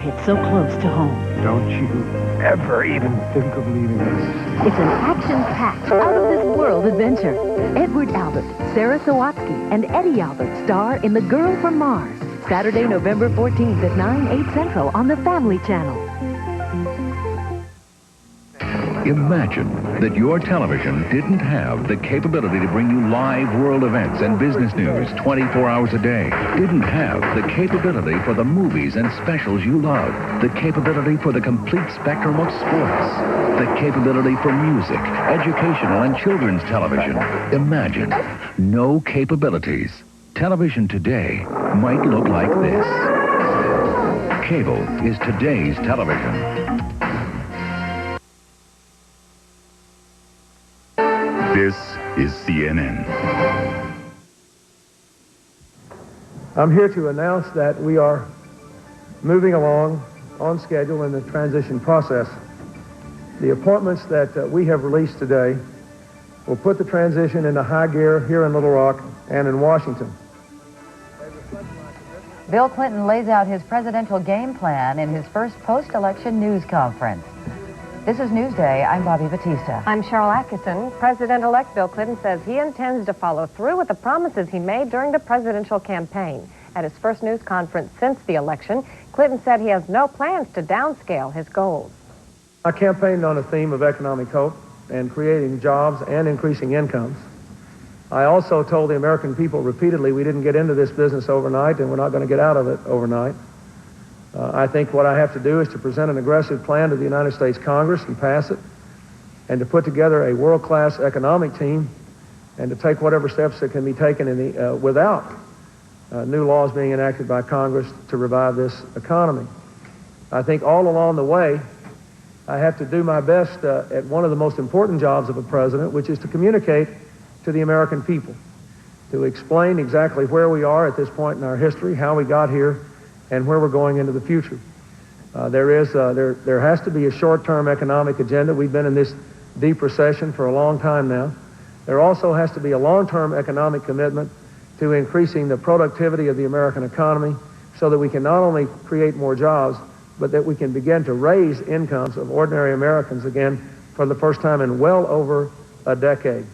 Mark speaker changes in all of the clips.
Speaker 1: It's so close to home.
Speaker 2: Don't you ever even think of leaving us.
Speaker 1: It's an action-packed, out-of-this-world adventure. Edward Albert, Sarah Sawatsky, and Eddie Albert star in The Girl from Mars. Saturday, November 14th at 9/8 Central on the Family Channel.
Speaker 3: Imagine that your television didn't have the capability to bring you live world events and business news 24 hours a day. Didn't have the capability for the movies and specials you love. The capability for the complete spectrum of sports. The capability for music, educational, and children's television. Imagine no capabilities. Television today might look like this. Cable is today's television.
Speaker 4: This is CNN.
Speaker 5: I'm here to announce that we are moving along on schedule in the transition process. The appointments that we have released today will put the transition into high gear here in Little Rock and in Washington.
Speaker 6: Bill Clinton lays out his presidential game plan in his first post-election news conference. This is Newsday. I'm Bobbie Battista.
Speaker 7: I'm Sheryl Attkisson. President-elect Bill Clinton says he intends to follow through with the promises he made during the presidential campaign. At his first news conference since the election, Clinton said he has no plans to downscale his goals.
Speaker 5: I campaigned on a theme of economic hope and creating jobs and increasing incomes. I also told the American people repeatedly we didn't get into this business overnight and we're not going to get out of it overnight. I think what I have to do is to present an aggressive plan to the United States Congress and pass it, and to put together a world-class economic team, and to take whatever steps that can be taken in the, without new laws being enacted by Congress to revive this economy. I think all along the way, I have to do my best at one of the most important jobs of a president, which is to communicate to the American people, to explain exactly where we are at this point in our history, how we got here, and where we're going into the future. There has to be a short-term economic agenda. We've been in this deep recession for a long time now. There also has to be a long-term economic commitment to increasing the productivity of the American economy so that we can not only create more jobs, but that we can begin to raise incomes of ordinary Americans again for the first time in well over a decade.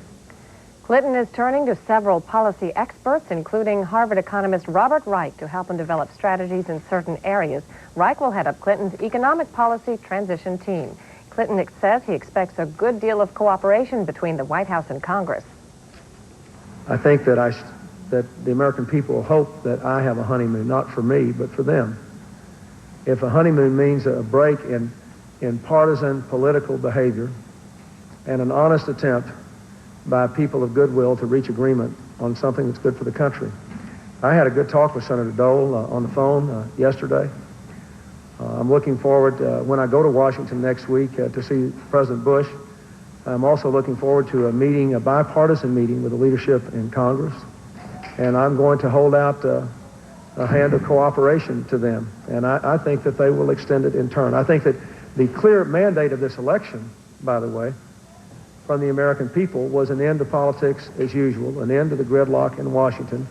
Speaker 7: Clinton is turning to several policy experts, including Harvard economist Robert Reich, to help him develop strategies in certain areas. Reich will head up Clinton's economic policy transition team. Clinton says he expects a good deal of cooperation between the White House and Congress.
Speaker 5: I think that the American people hope that I have a honeymoon, not for me, but for them. If a honeymoon means a break in partisan political behavior and an honest attempt by people of goodwill to reach agreement on something that's good for the country. I had a good talk with Senator Dole on the phone yesterday. I'm looking forward, when I go to Washington next week to see President Bush, I'm also looking forward to a bipartisan meeting with the leadership in Congress. And I'm going to hold out a hand of cooperation to them. And I think that they will extend it in turn. I think that the clear mandate of this election, by the way, from the American people was an end to politics as usual, an end to the gridlock in Washington,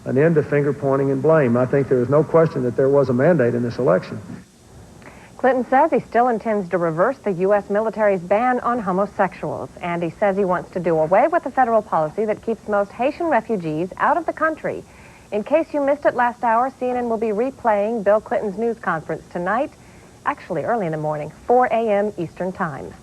Speaker 5: an end to finger-pointing and blame. I think there is no question that there was a mandate in this election.
Speaker 7: Clinton says he still intends to reverse the U.S. military's ban on homosexuals, and he says he wants to do away with the federal policy that keeps most Haitian refugees out of the country. In case you missed it last hour, CNN will be replaying Bill Clinton's news conference tonight, actually early in the morning, 4 a.m. Eastern Time.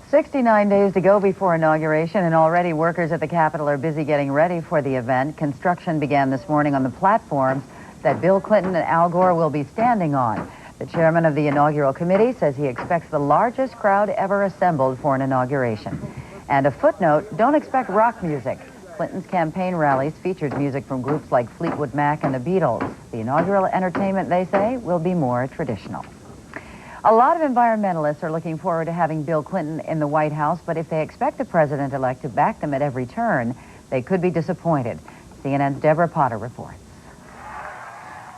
Speaker 6: 69 days to go before inauguration, and already workers at the Capitol are busy getting ready for the event. Construction began this morning on the platforms that Bill Clinton and Al Gore will be standing on. The chairman of the inaugural committee says he expects the largest crowd ever assembled for an inauguration. And a footnote, don't expect rock music. Clinton's campaign rallies featured music from groups like Fleetwood Mac and the Beatles. The inaugural entertainment, they say, will be more traditional. A lot of environmentalists are looking forward to having Bill Clinton in the White House, but if they expect the president-elect to back them at every turn, they could be disappointed. CNN's Deborah Potter reports.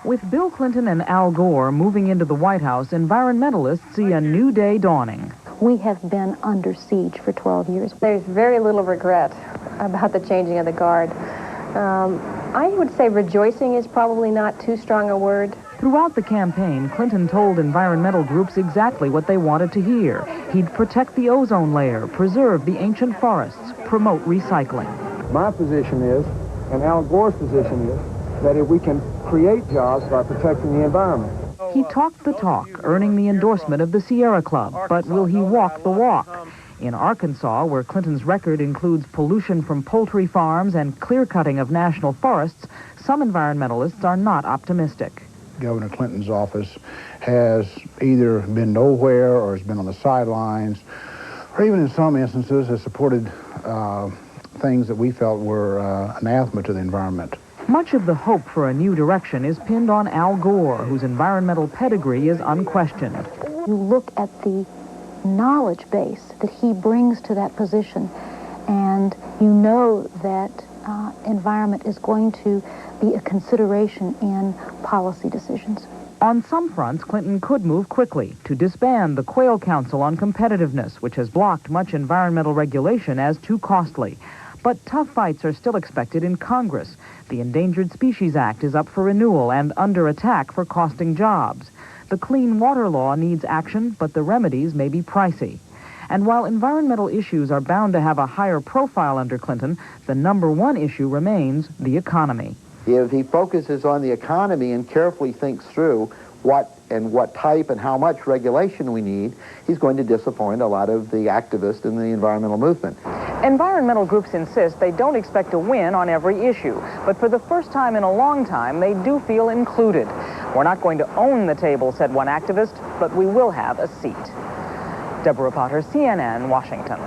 Speaker 8: With Bill Clinton and Al Gore moving into the White House, environmentalists see a new day dawning.
Speaker 9: We have been under siege for 12 years.
Speaker 7: There's very little regret about the changing of the guard. I would say rejoicing is probably not too strong a word.
Speaker 8: Throughout the campaign, Clinton told environmental groups exactly what they wanted to hear. He'd protect the ozone layer, preserve the ancient forests, promote recycling.
Speaker 5: My position is, and Al Gore's position is, that if we can create jobs by protecting the environment.
Speaker 8: He talked the talk, earning the endorsement of the Sierra Club, but will he walk the walk? In Arkansas, where Clinton's record includes pollution from poultry farms and clear-cutting of national forests, some environmentalists are not optimistic.
Speaker 10: Governor Clinton's office has either been nowhere or has been on the sidelines, or even in some instances has supported things that we felt were anathema to the environment.
Speaker 8: Much of the hope for a new direction is pinned on Al Gore, whose environmental pedigree is unquestioned.
Speaker 9: You look at the knowledge base that he brings to that position, and you know that environment is going to be a consideration in policy decisions.
Speaker 8: On some fronts, Clinton could move quickly to disband the Quail Council on Competitiveness, which has blocked much environmental regulation as too costly. But tough fights are still expected in Congress. The Endangered Species Act is up for renewal and under attack for costing jobs. The Clean Water Law needs action, but the remedies may be pricey. And while environmental issues are bound to have a higher profile under Clinton, the number one issue remains the economy.
Speaker 11: If he focuses on the economy and carefully thinks through what type and how much regulation we need, he's going to disappoint a lot of the activists in the environmental movement.
Speaker 8: Environmental groups insist they don't expect to win on every issue, but for the first time in a long time, they do feel included. We're not going to own the table, said one activist, but we will have a seat. Deborah Potter, CNN, Washington.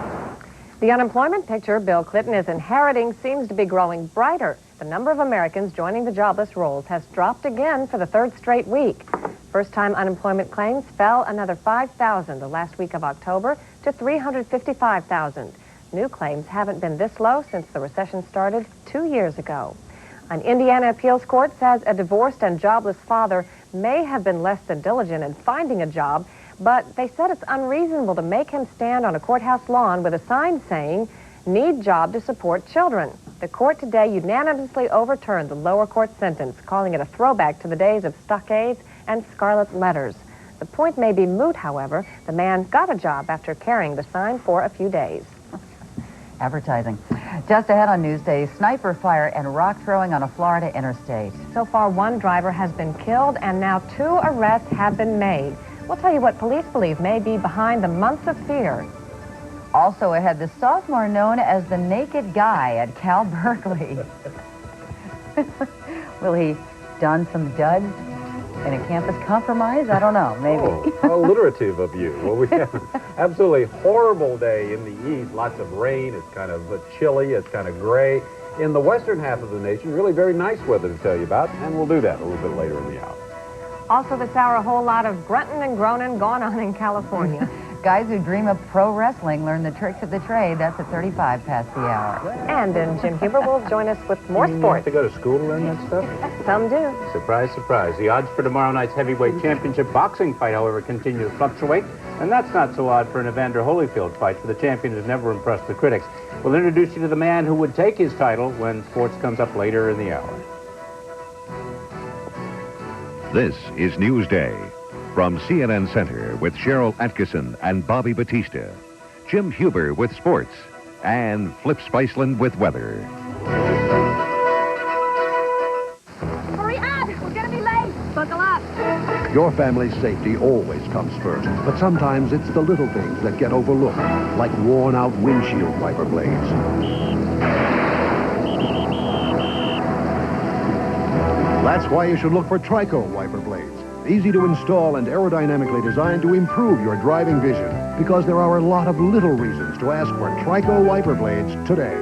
Speaker 7: The unemployment picture Bill Clinton is inheriting seems to be growing brighter. The number of Americans joining the jobless rolls has dropped again for the third straight week. First-time unemployment claims fell another 5,000 the last week of October to 355,000. New claims haven't been this low since the recession started 2 years ago. An Indiana appeals court says a divorced and jobless father may have been less than diligent in finding a job, but they said it's unreasonable to make him stand on a courthouse lawn with a sign saying, "Need job to support children." The court today unanimously overturned the lower court sentence, calling it a throwback to the days of stockades and scarlet letters. The point may be moot, however. The man got a job after carrying the sign for a few days.
Speaker 6: Advertising. Just ahead on Newsday, sniper fire and rock throwing on a Florida interstate.
Speaker 7: So far, one driver has been killed, and now 2 arrests have been made. We'll tell you what police believe may be behind the months of fear.
Speaker 6: Also ahead, the sophomore known as the Naked Guy at Cal Berkeley. Will he don some duds in a campus compromise? I don't know, maybe.
Speaker 12: Oh, how alliterative of you. Well, we have an absolutely horrible day in the east. Lots of rain. It's kind of chilly. It's kind of gray. In the western half of the nation, really very nice weather to tell you about, and we'll do that a little bit later in the hour.
Speaker 7: Also this hour, a whole lot of grunting and groaning going on in California.
Speaker 6: Guys who dream of pro wrestling learn the tricks of the trade. That's at 35 past the hour.
Speaker 7: And then Jim Huber will join us with more sports.
Speaker 12: You have to go to school to learn that stuff?
Speaker 7: Some do.
Speaker 13: Surprise, surprise. The odds for tomorrow night's heavyweight championship boxing fight, however, continue to fluctuate. And that's not so odd for an Evander Holyfield fight, for the champion has never impressed the critics. We'll introduce you to the man who would take his title when sports comes up later in the hour.
Speaker 3: This is Newsday. From CNN Center with Sheryl Attkisson and Bobbie Battista, Jim Huber with sports, and Flip Spiceland with weather.
Speaker 14: Hurry up! We're gonna be late! Buckle up!
Speaker 15: Your family's safety always comes first, but sometimes it's the little things that get overlooked, like worn-out windshield wiper blades. That's why you should look for Trico wiper blades. Easy to install and aerodynamically designed to improve your driving vision, because there are a lot of little reasons to ask for Trico wiper blades today.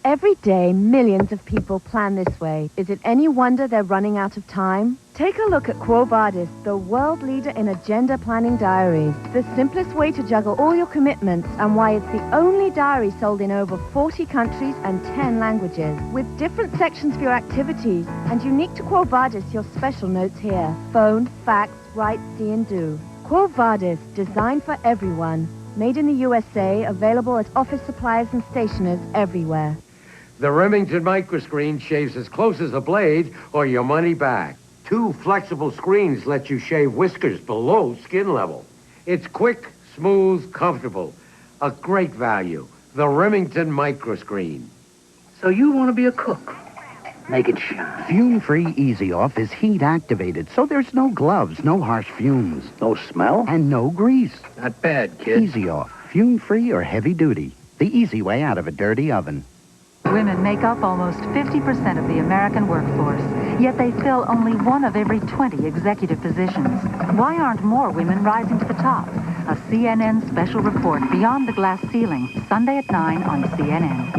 Speaker 16: Every day, millions of people plan this way. Is it any wonder they're running out of time? Take a look at Quo Vadis, the world leader in agenda planning diaries. The simplest way to juggle all your commitments, and why it's the only diary sold in over 40 countries and 10 languages. With different sections for your activities, and unique to Quo Vadis, your special notes here. Phone, fax, write, see and do. Quo Vadis, designed for everyone. Made in the USA, available at office suppliers and stationers everywhere.
Speaker 17: The Remington microscreen shaves as close as a blade or your money back. 2 flexible screens let you shave whiskers below skin level. It's quick, smooth, comfortable. A great value. The Remington microscreen.
Speaker 18: So you want to be a cook? Make it shine. Fume-free Easy Off is heat-activated, so there's no gloves, no harsh fumes. No smell? And no grease.
Speaker 17: Not bad, kid.
Speaker 18: Easy Off. Fume-free or heavy-duty. The easy way out of a dirty oven.
Speaker 19: Women make up almost 50% of the American workforce, yet they fill only 1 of every 20 executive positions. Why aren't more women rising to the top? A CNN special report, Beyond the Glass Ceiling, Sunday at 9 on CNN.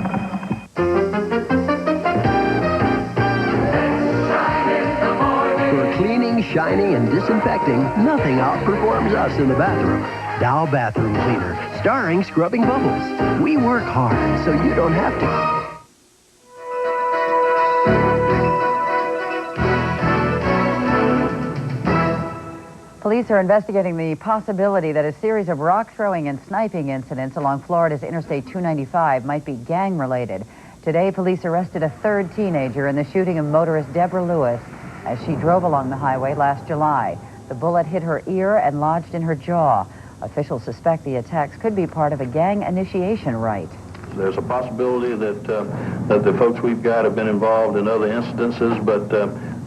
Speaker 20: For cleaning, shining, and disinfecting, nothing outperforms us in the bathroom. Dow Bathroom Cleaner, starring Scrubbing Bubbles. We work hard so you don't have to.
Speaker 6: Police are investigating the possibility that a series of rock throwing and sniping incidents along Florida's Interstate 295 might be gang-related. Today, police arrested a 3rd teenager in the shooting of motorist Deborah Lewis as she drove along the highway last July. The bullet hit her ear and lodged in her jaw. Officials suspect the attacks could be part of a gang initiation rite.
Speaker 21: There's a possibility that the folks we've got have been involved in other incidences, but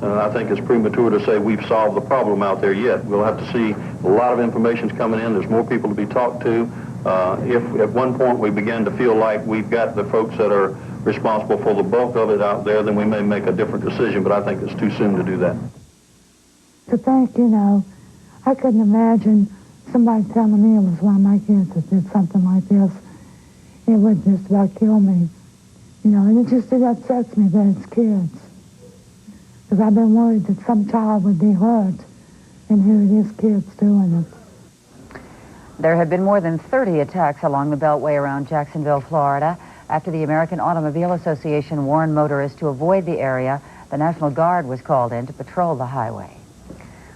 Speaker 21: I think it's premature to say we've solved the problem out there yet. We'll have to see. A lot of information's coming in. There's more people to be talked to. If at one point we begin to feel like we've got the folks that are responsible for the bulk of it out there, then we may make a different decision, but I think it's too soon to do that.
Speaker 22: To think, I couldn't imagine somebody telling me it was one of my kids that did something like this. It would just about kill me. And it upsets me that it's kids. Because I've been worried that some child would be hurt, and here it is, kids doing it.
Speaker 6: There have been more than 30 attacks along the Beltway around Jacksonville, Florida. After the American Automobile Association warned motorists to avoid the area, the National Guard was called in to patrol the highway.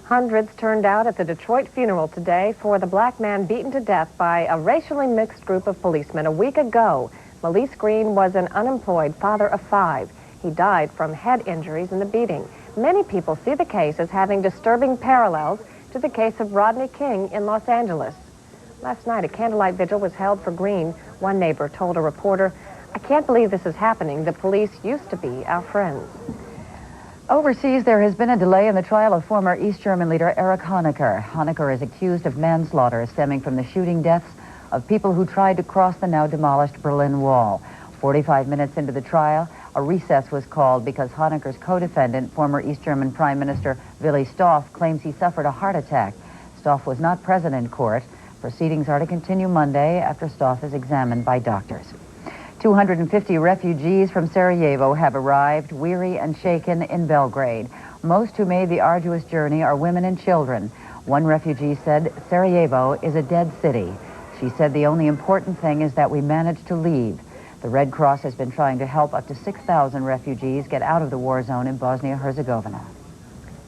Speaker 7: Hundreds turned out at the Detroit funeral today for the black man beaten to death by a racially mixed group of policemen a week ago. Malise Green was an unemployed father of 5. He died from head injuries in the beating. Many people see the case as having disturbing parallels to the case of Rodney King in Los Angeles. Last night, a candlelight vigil was held for Green. One neighbor told a reporter, "I can't believe this is happening. The police used to be our friends."
Speaker 6: Overseas, there has been a delay in the trial of former East German leader Erich Honecker. Honecker is accused of manslaughter stemming from the shooting deaths of people who tried to cross the now demolished Berlin Wall. 45 minutes into the trial, a recess was called because Honecker's co-defendant, former East German Prime Minister Willi Stoph, claims he suffered a heart attack. Stoph was not present in court. Proceedings are to continue Monday after Stoph is examined by doctors. 250 refugees from Sarajevo have arrived, weary and shaken, in Belgrade. Most who made the arduous journey are women and children. One refugee said, "Sarajevo is a dead city." She said the only important thing is that we managed to leave. The Red Cross has been trying to help up to 6,000 refugees get out of the war zone in Bosnia-Herzegovina.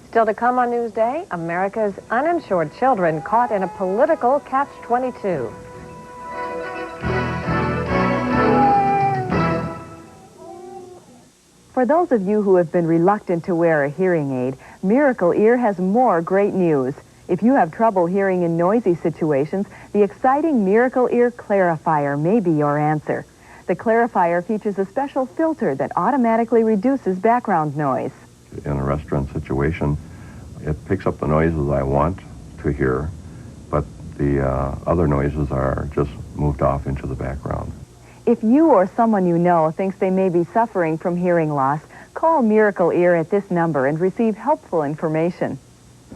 Speaker 7: Still to come on Newsday, America's uninsured children caught in a political catch-22.
Speaker 23: For those of you who have been reluctant to wear a hearing aid, Miracle Ear has more great news. If you have trouble hearing in noisy situations, the exciting Miracle Ear Clarifier may be your answer. The Clarifier features a special filter that automatically reduces background noise.
Speaker 24: In a restaurant situation, it picks up the noises I want to hear, but the other noises are just moved off into the background.
Speaker 23: If you or someone you know thinks they may be suffering from hearing loss, call Miracle Ear at this number and receive helpful information.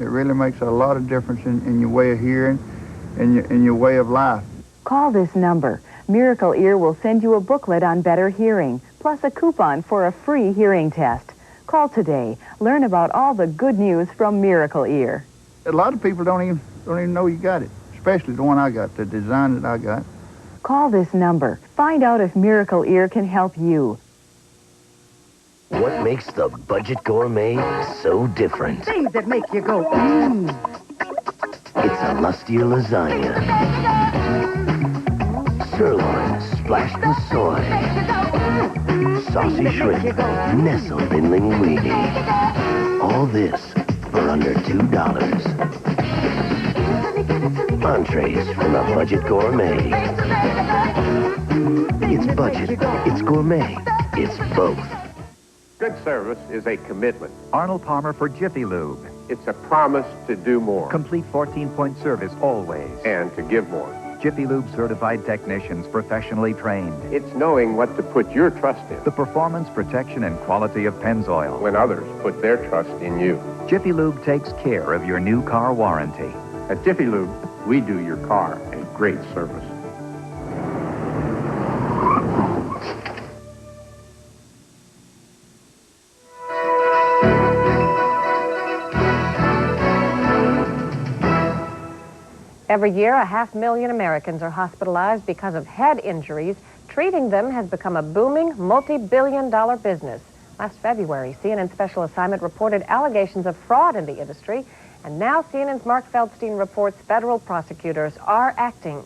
Speaker 25: It really makes a lot of difference in your way of hearing and in your way of life.
Speaker 23: Call this number. Miracle Ear will send you a booklet on better hearing, plus a coupon for a free hearing test. Call today. Learn about all the good news from Miracle Ear.
Speaker 25: A lot of people don't even know you got it, especially the one I got, the design that I got.
Speaker 23: Call this number. Find out if Miracle Ear can help you.
Speaker 20: What makes the Budget Gourmet so different?
Speaker 26: Things that make you go, mmm.
Speaker 20: It's a lustier lasagna. Sirloin splashed with soy. saucy shrimp, nestled in linguine. All this for under $2. Entrees from the Budget Gourmet. It's budget, it's gourmet, it's both.
Speaker 1: Good service is a commitment.
Speaker 2: Arnold Palmer for Jiffy Lube.
Speaker 1: It's a promise to do more.
Speaker 2: Complete 14-point service always.
Speaker 1: And to give more.
Speaker 2: Jiffy Lube certified technicians professionally trained.
Speaker 1: It's knowing what to put your trust in.
Speaker 2: The performance, protection, and quality of Pennzoil.
Speaker 1: When others put their trust in you.
Speaker 2: Jiffy Lube takes care of your new car warranty.
Speaker 1: At Jiffy Lube, we do your car a great service.
Speaker 7: Every year, 500,000 Americans are hospitalized because of head injuries. Treating them has become a booming, multi-billion-dollar business. Last February, CNN Special Assignment reported allegations of fraud in the industry, and now CNN's Mark Feldstein reports federal prosecutors are acting.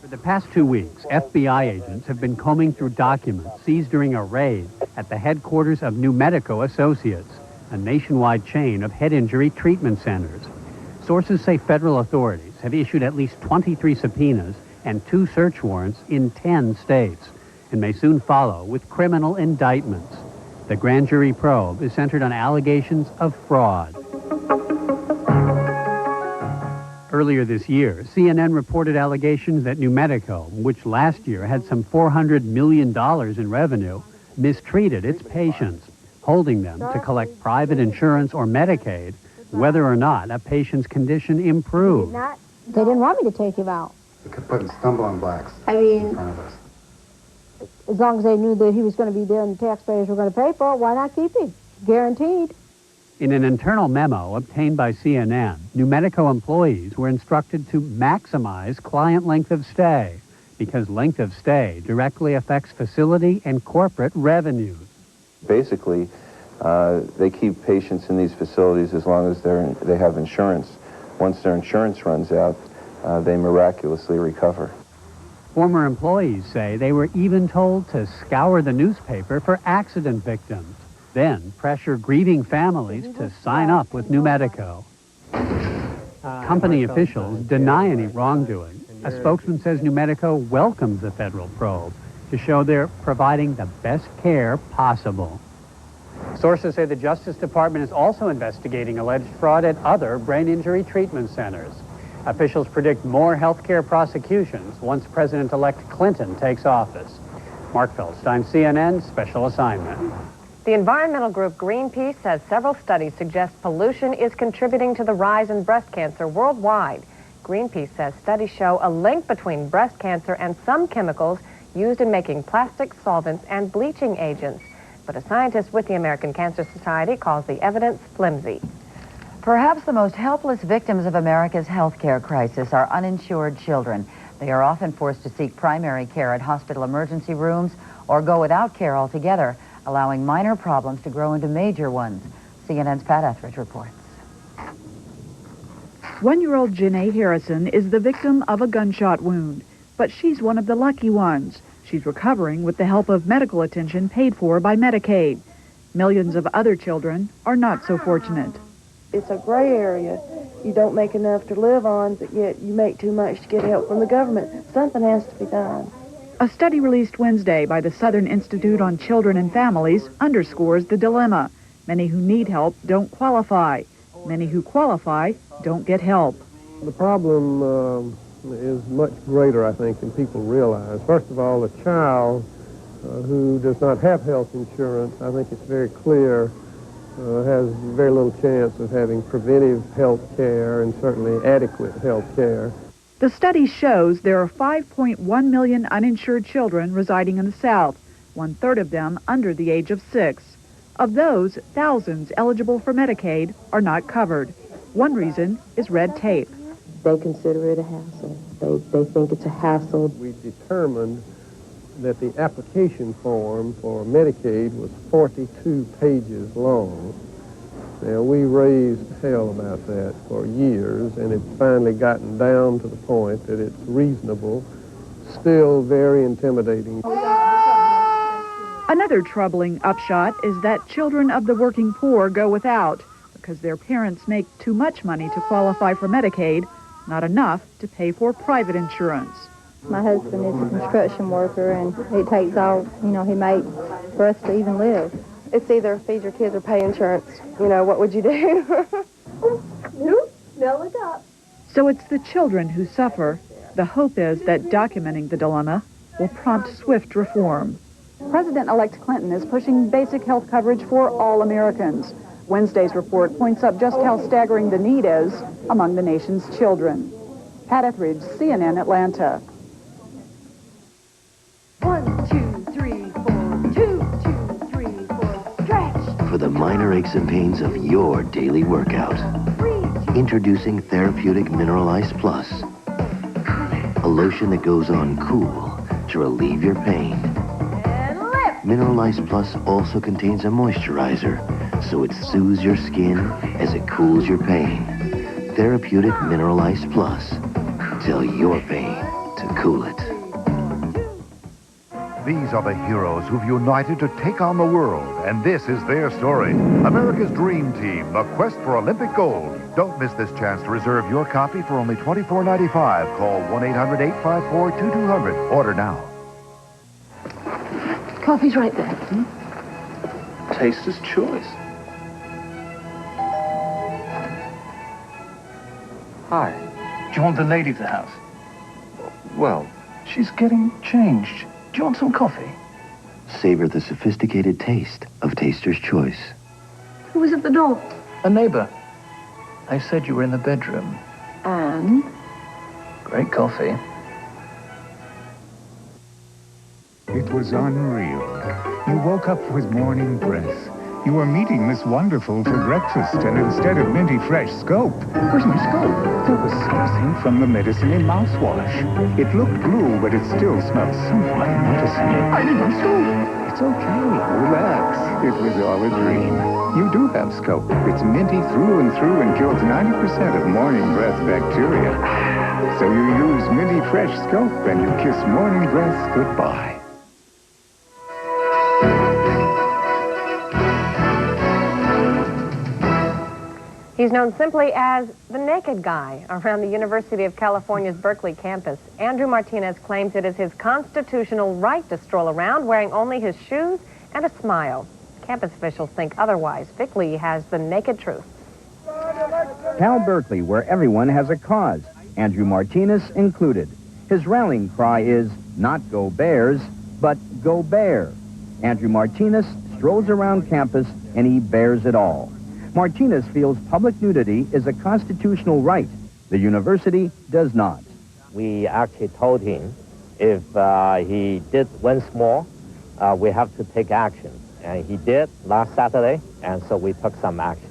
Speaker 4: For the past 2 weeks, FBI agents have been combing through documents seized during a raid at the headquarters of New Medico Associates, a nationwide chain of head injury treatment centers. Sources say federal authorities have issued at least 23 subpoenas and 2 search warrants in 10 states, and may soon follow with criminal indictments. The grand jury probe is centered on allegations of fraud. Earlier this year, CNN reported allegations that New Medico, which last year had some $400 million in revenue, mistreated its patients, holding them to collect private insurance or Medicaid, whether or not a patient's condition improved.
Speaker 5: They didn't want me to take him out.
Speaker 9: We kept putting stumbling blocks
Speaker 5: I mean,
Speaker 9: in front of us.
Speaker 5: as long as they knew that he was going to be there and the taxpayers were going to pay for it, why not keep him? Guaranteed.
Speaker 4: In an internal memo obtained by CNN, New Medico employees were instructed to maximize client length of stay because length of stay directly affects facility and corporate revenues.
Speaker 10: Basically, they keep patients in these facilities as long as they have insurance. Once their insurance runs out, they miraculously recover.
Speaker 4: Former employees say they were even told to scour the newspaper for accident victims, then pressure grieving families to sign up with New Medico. Company officials deny any wrongdoing. A spokesman says New Medico welcomes the federal probe to show they're providing the best care possible. Sources say the Justice Department is also investigating alleged fraud at other brain injury treatment centers. Officials predict more healthcare prosecutions once President-elect Clinton takes office. Mark Feldstein, CNN, Special Assignment.
Speaker 7: The environmental group Greenpeace says several studies suggest pollution is contributing to the rise in breast cancer worldwide. Greenpeace says studies show a link between breast cancer and some chemicals used in making plastic solvents and bleaching agents. But a scientist with the American Cancer Society calls the evidence flimsy.
Speaker 6: Perhaps the most helpless victims of America's health care crisis are uninsured children. They are often forced to seek primary care at hospital emergency rooms or go without care altogether, allowing minor problems to grow into major ones. CNN's Pat Etheridge reports.
Speaker 27: 1-year-old Janae Harrison is the victim of a gunshot wound, but she's one of the lucky ones. She's recovering with the help of medical attention paid for by Medicaid. Millions of other children are not so fortunate.
Speaker 28: It's a gray area. You don't make enough to live on, but yet you make too much to get help from the government. Something has to be done.
Speaker 27: A study released Wednesday by the Southern Institute on Children and Families underscores the dilemma. Many who need help don't qualify. Many who qualify don't get help.
Speaker 29: The problem is much greater, I think, than people realize. First of all, a child who does not have health insurance, I think it's very clear, has very little chance of having preventive health care and certainly adequate health care.
Speaker 27: The study shows there are 5.1 million uninsured children residing in the South, 1/3 of them under the age of 6. Of those, thousands eligible for Medicaid are not covered. One reason is red tape.
Speaker 28: They consider it a hassle. They think it's a hassle.
Speaker 29: We determined that the application form for Medicaid was 42 pages long. Now, we raised hell about that for years, and it's finally gotten down to the point that it's reasonable, still very intimidating.
Speaker 27: A Another troubling upshot is that children of the working poor go without because their parents make too much money to qualify for Medicaid, not enough to pay for private insurance.
Speaker 5: My husband is a construction worker, and it takes all, he makes for us to even live.
Speaker 28: It's either feed your kids or pay insurance. What would you do?
Speaker 5: Fill it up.
Speaker 27: So it's the children who suffer. The hope is that documenting the dilemma will prompt swift reform. President-elect Clinton is pushing basic health coverage for all Americans. Wednesday's report points up just how staggering the need is among the nation's children. Pat Etheridge, CNN, Atlanta.
Speaker 28: 1, 2, 3, 4. 2, 2, 3, 4. Stretch.
Speaker 20: For the minor aches and pains of your daily workout. Introducing Therapeutic Mineralized Plus. A lotion that goes on cool to relieve your pain. Mineralized Plus also contains a moisturizer, so it soothes your skin as it cools your pain. Therapeutic Mineralized Plus. Tell your pain to cool it.
Speaker 2: These are the heroes who've united to take on the world, and this is their story. America's Dream Team, the quest for Olympic gold. Don't miss this chance to reserve your copy for only $24.95. Call 1-800-854-2200. Order now.
Speaker 28: Coffee's right there.
Speaker 10: Taster's choice.
Speaker 3: Hi. Do you want the lady of the house?
Speaker 10: Well,
Speaker 3: She's getting changed. Do you want some coffee?
Speaker 20: Savor the sophisticated taste of Taster's Choice.
Speaker 28: Who was at the door?
Speaker 3: A neighbor. I said you were in the bedroom.
Speaker 28: And?
Speaker 3: Great coffee.
Speaker 8: It was unreal. You woke up with morning breath. You were meeting Miss Wonderful for breakfast, and instead of minty fresh scope, where's my scope? There was something from the medicine-y mouthwash. It looked blue, but it still smelled somewhat medicine-y. I need my scope. It's okay. Relax. It was all a dream. You do have scope. It's minty through and through and kills 90% of morning breath bacteria. So you use minty fresh scope and you kiss morning breath goodbye.
Speaker 7: He's known simply as the Naked Guy around the University of California's Berkeley campus. Andrew Martinez claims it is his constitutional right to stroll around wearing only his shoes and a smile. Campus officials think otherwise. Vic Lee has the naked truth.
Speaker 11: Cal Berkeley, where everyone has a cause, Andrew Martinez included. His rallying cry is not go Bears, but go Bear. Andrew Martinez strolls around campus and he bears it all. Martinez feels public nudity is a constitutional right. The university does not.
Speaker 12: We actually told him if he did once more, we have to take action. And he did last Saturday, and so we took some action.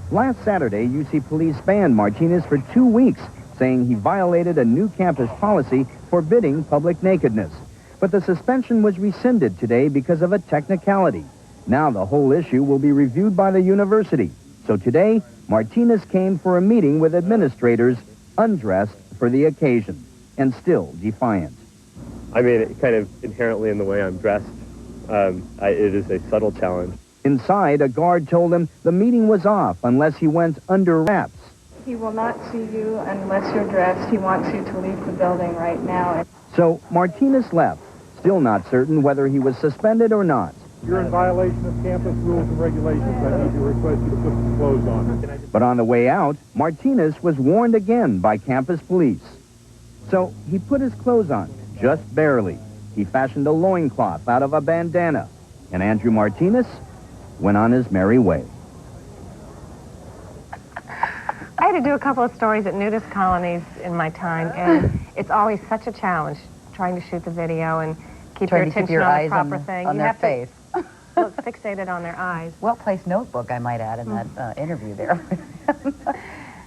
Speaker 11: Last Saturday, UC police banned Martinez for 2 weeks, saying he violated a new campus policy forbidding public nakedness. But the suspension was rescinded today because of a technicality. Now the whole issue will be reviewed by the university. So today, Martinez came for a meeting with administrators, undressed for the occasion, and still defiant.
Speaker 13: I mean, it kind of inherently in the way I'm dressed, it is a subtle challenge.
Speaker 11: Inside, a guard told him the meeting was off unless he went under wraps.
Speaker 14: He will not see you unless you're dressed. He wants you to leave the building right now.
Speaker 11: So Martinez left, still not certain whether he was suspended or not.
Speaker 29: You're in violation of campus rules and regulations. I need to request you to put some clothes on.
Speaker 11: But on the way out, Martinez was warned again by campus police. So he put his clothes on, just barely. He fashioned a loincloth out of a bandana. And Andrew Martinez went on his merry way.
Speaker 7: I had to do a couple of stories at nudist colonies in my time, and it's always such a challenge trying to shoot the video and keep your attention on the proper thing.
Speaker 6: On their face.
Speaker 7: Look fixated on their eyes.
Speaker 6: Well-placed notebook, I might add, in that interview there.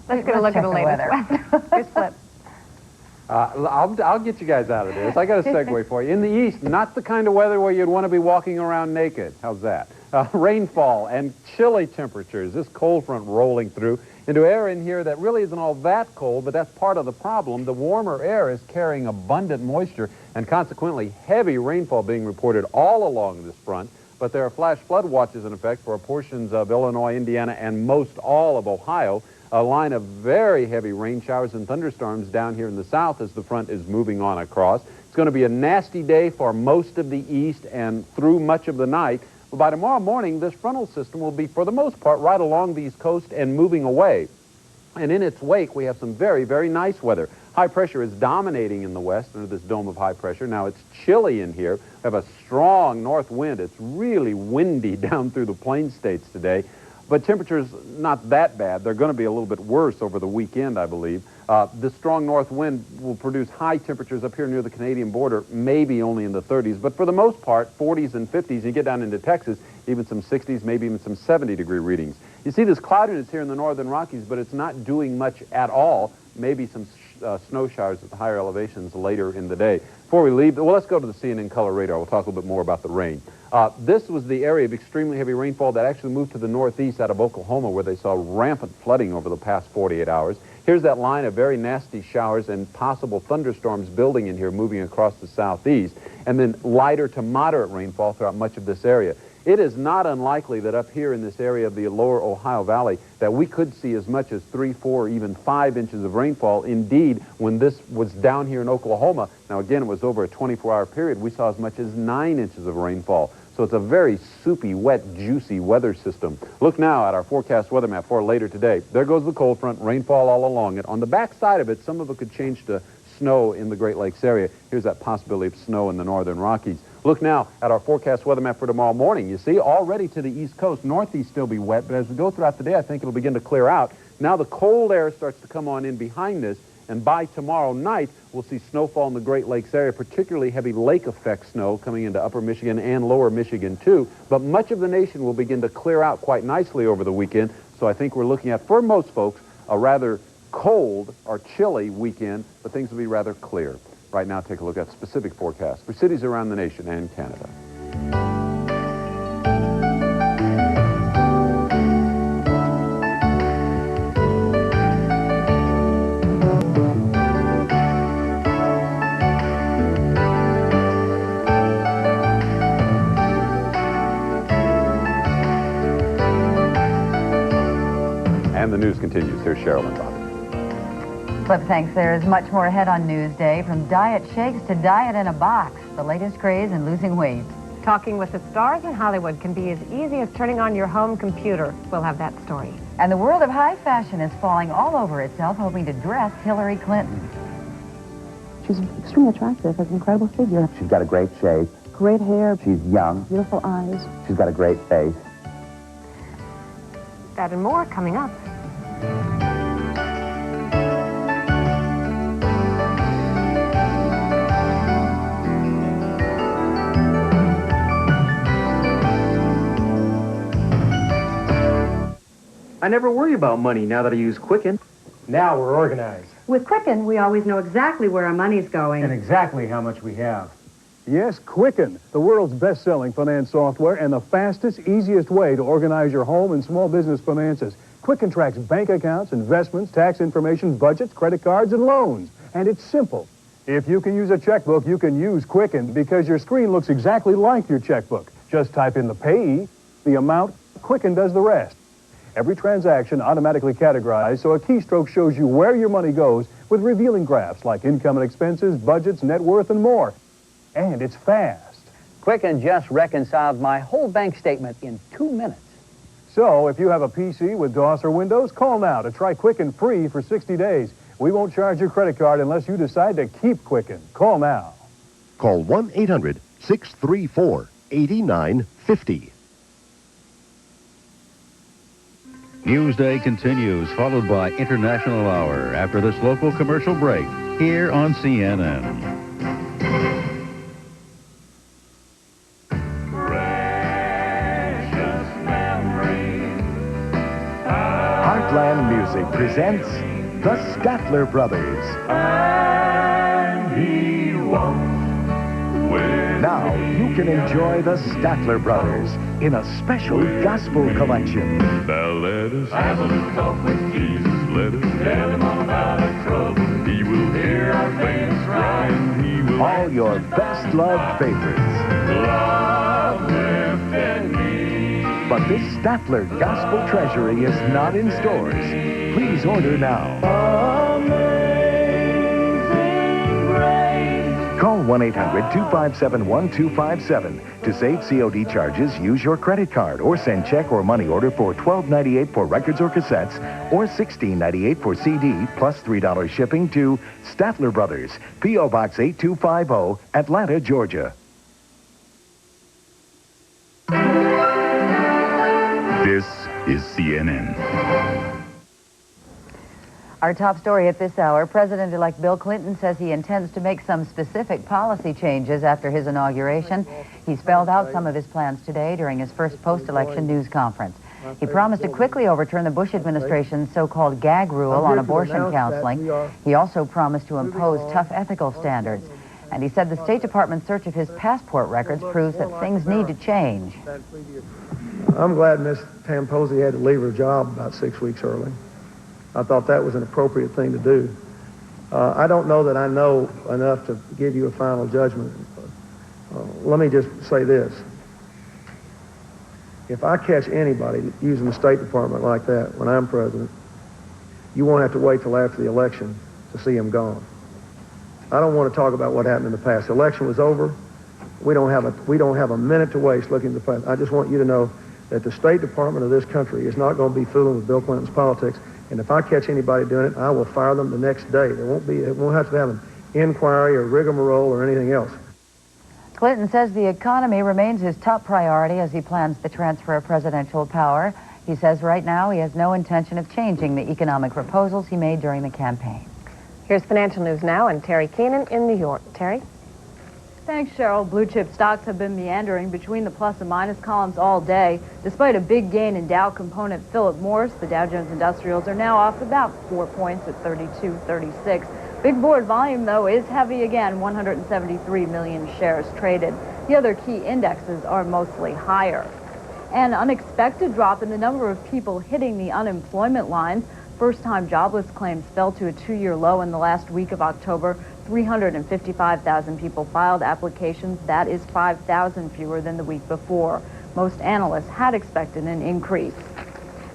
Speaker 7: Let's get a look at the latest weather. Here's Flip.
Speaker 15: I'll get you guys out of this. I got a segue for you. In the east, not the kind of weather where you'd want to be walking around naked. How's that? Rainfall and chilly temperatures. This cold front rolling through into air in here that really isn't all that cold, but that's part of the problem. The warmer air is carrying abundant moisture and consequently heavy rainfall being reported all along this front. But there are flash flood watches in effect for portions of Illinois, Indiana, and most all of Ohio. A line of very heavy rain showers and thunderstorms down here in the south as the front is moving on across. It's going to be a nasty day for most of the east and through much of the night. But by tomorrow morning, this frontal system will be, for the most part, right along the east coast and moving away. And in its wake, we have some very, very nice weather. High pressure is dominating in the west under this dome of high pressure. Now, it's chilly in here. We have a strong north wind. It's really windy down through the plain states today. But temperatures not that bad. They're going to be a little bit worse over the weekend, I believe. This strong north wind will produce high temperatures up here near the Canadian border, maybe only in the 30s. But for the most part, 40s and 50s. You get down into Texas, even some 60s, maybe even some 70-degree readings. You see this cloudiness here in the northern Rockies, but it's not doing much at all. Maybe some snow showers at the higher elevations later in the day. Before we leave, well, let's go to the CNN color radar. We'll talk a little bit more about the rain. This was the area of extremely heavy rainfall that actually moved to the northeast out of Oklahoma, where they saw rampant flooding over the past 48 hours. Here's that line of very nasty showers and possible thunderstorms building in here, moving across the southeast, and then lighter to moderate rainfall throughout much of this area. It is not unlikely that up here in this area of the lower Ohio Valley that we could see as much as 3, 4, even 5 inches of rainfall. Indeed, when this was down here in Oklahoma, now again, it was over a 24-hour period, we saw as much as 9 inches of rainfall. So it's a very soupy, wet, juicy weather system. Look now at our forecast weather map for later today. There goes the cold front, rainfall all along it. On the back side of it, some of it could change to snow in the Great Lakes area. Here's that possibility of snow in the northern Rockies. Look now at our forecast weather map for tomorrow morning. You see, already to the east coast, northeast still be wet, but as we go throughout the day, I think it'll begin to clear out. Now the cold air starts to come on in behind this, and by tomorrow night, we'll see snowfall in the Great Lakes area, particularly heavy lake effect snow coming into upper Michigan and lower Michigan too. But much of the nation will begin to clear out quite nicely over the weekend. So I think we're looking at, for most folks, a rather cold or chilly weekend, but things will be rather clear. Right now, take a look at specific forecasts for cities around the nation and Canada. And the news continues. Here's Sheryl and Bobbie.
Speaker 6: Clip, thanks. There is much more ahead on Newsday, from diet shakes to diet in a box. The latest craze in losing weight.
Speaker 7: Talking with the stars in Hollywood can be as easy as turning on your home computer. We'll have that story.
Speaker 6: And the world of high fashion is falling all over itself, hoping to dress Hilary Clinton.
Speaker 16: She's extremely attractive, has an incredible figure.
Speaker 17: She's got a great shape.
Speaker 16: Great hair.
Speaker 17: She's young.
Speaker 16: Beautiful eyes.
Speaker 17: She's got a great face.
Speaker 7: That and more coming up.
Speaker 18: I never worry about money now that I use Quicken.
Speaker 19: Now we're organized.
Speaker 21: With Quicken, we always know exactly where our money's going.
Speaker 19: And exactly how much we have.
Speaker 22: Yes, Quicken, the world's best-selling finance software and the fastest, easiest way to organize your home and small business finances. Quicken tracks bank accounts, investments, tax information, budgets, credit cards, and loans. And it's simple. If you can use a checkbook, you can use Quicken because your screen looks exactly like your checkbook. Just type in the payee, the amount, Quicken does the rest. Every transaction automatically categorized, so a keystroke shows you where your money goes with revealing graphs like income and expenses, budgets, net worth, and more. And it's fast.
Speaker 24: Quicken just reconciled my whole bank statement in 2 minutes.
Speaker 22: So if you have a PC with DOS or Windows, call now to try Quicken free for 60 days. We won't charge your credit card unless you decide to keep Quicken. Call now.
Speaker 25: Call 1-800-634-8950.
Speaker 30: Newsday continues, followed by International Hour after this local commercial break here on CNN.
Speaker 2: Heartland Music presents the Statler Brothers.
Speaker 31: And he won't wear
Speaker 1: Now you can enjoy the Statler Brothers in a special gospel collection.
Speaker 4: Now let us have a little talk with Jesus. Let us tell him all about our trouble. He will hear our faintest cry, and he will...
Speaker 1: All your best-loved favorites.
Speaker 4: Love lifted me.
Speaker 1: But this Statler Gospel Treasury is not in stores. Please order now. Call 1-800-257-1257. To save COD charges, use your credit card or send check or money order for $12.98 for records or cassettes or $16.98 for CD plus $3 shipping to Statler Brothers, P.O. Box 8250, Atlanta, Georgia.
Speaker 4: This is CNN.
Speaker 6: Our top story at this hour, President-elect Bill Clinton says he intends to make some specific policy changes after his inauguration. He spelled out some of his plans today during his first post-election news conference. He promised to quickly overturn the Bush administration's so-called gag rule on abortion counseling. He also promised to impose tough ethical standards. And he said the State Department's search of his passport records proves that things need to change.
Speaker 29: I'm glad Miss Tamposi had to leave her job about 6 weeks early. I thought that was an appropriate thing to do. I don't know that I know enough to give you a final judgment. Let me just say this. If I catch anybody using the State Department like that when I'm president, you won't have to wait till after the election to see him gone. I don't want to talk about what happened in the past. The election was over. We don't have a minute to waste looking at the past. I just want you to know that the State Department of this country is not going to be fooling with Bill Clinton's politics. And if I catch anybody doing it, I will fire them the next day. It won't have to have an inquiry or rigmarole or anything else.
Speaker 6: Clinton says the economy remains his top priority as he plans the transfer of presidential power. He says right now he has no intention of changing the economic proposals he made during the campaign.
Speaker 7: Here's financial news now, and Terry Keenan in New York. Terry?
Speaker 5: Thanks, Sheryl. Blue chip stocks have been meandering between the plus and minus columns all day. Despite a big gain in Dow component Philip Morris, the Dow Jones Industrials are now off about 4 points at 32.36. Big board volume, though, is heavy again, 173 million shares traded. The other key indexes are mostly higher. An unexpected drop in the number of people hitting the unemployment lines. First-time jobless claims fell to a 2-year low in the last week of October. 355,000 people filed applications. That is 5,000 fewer than the week before. Most analysts had expected an increase.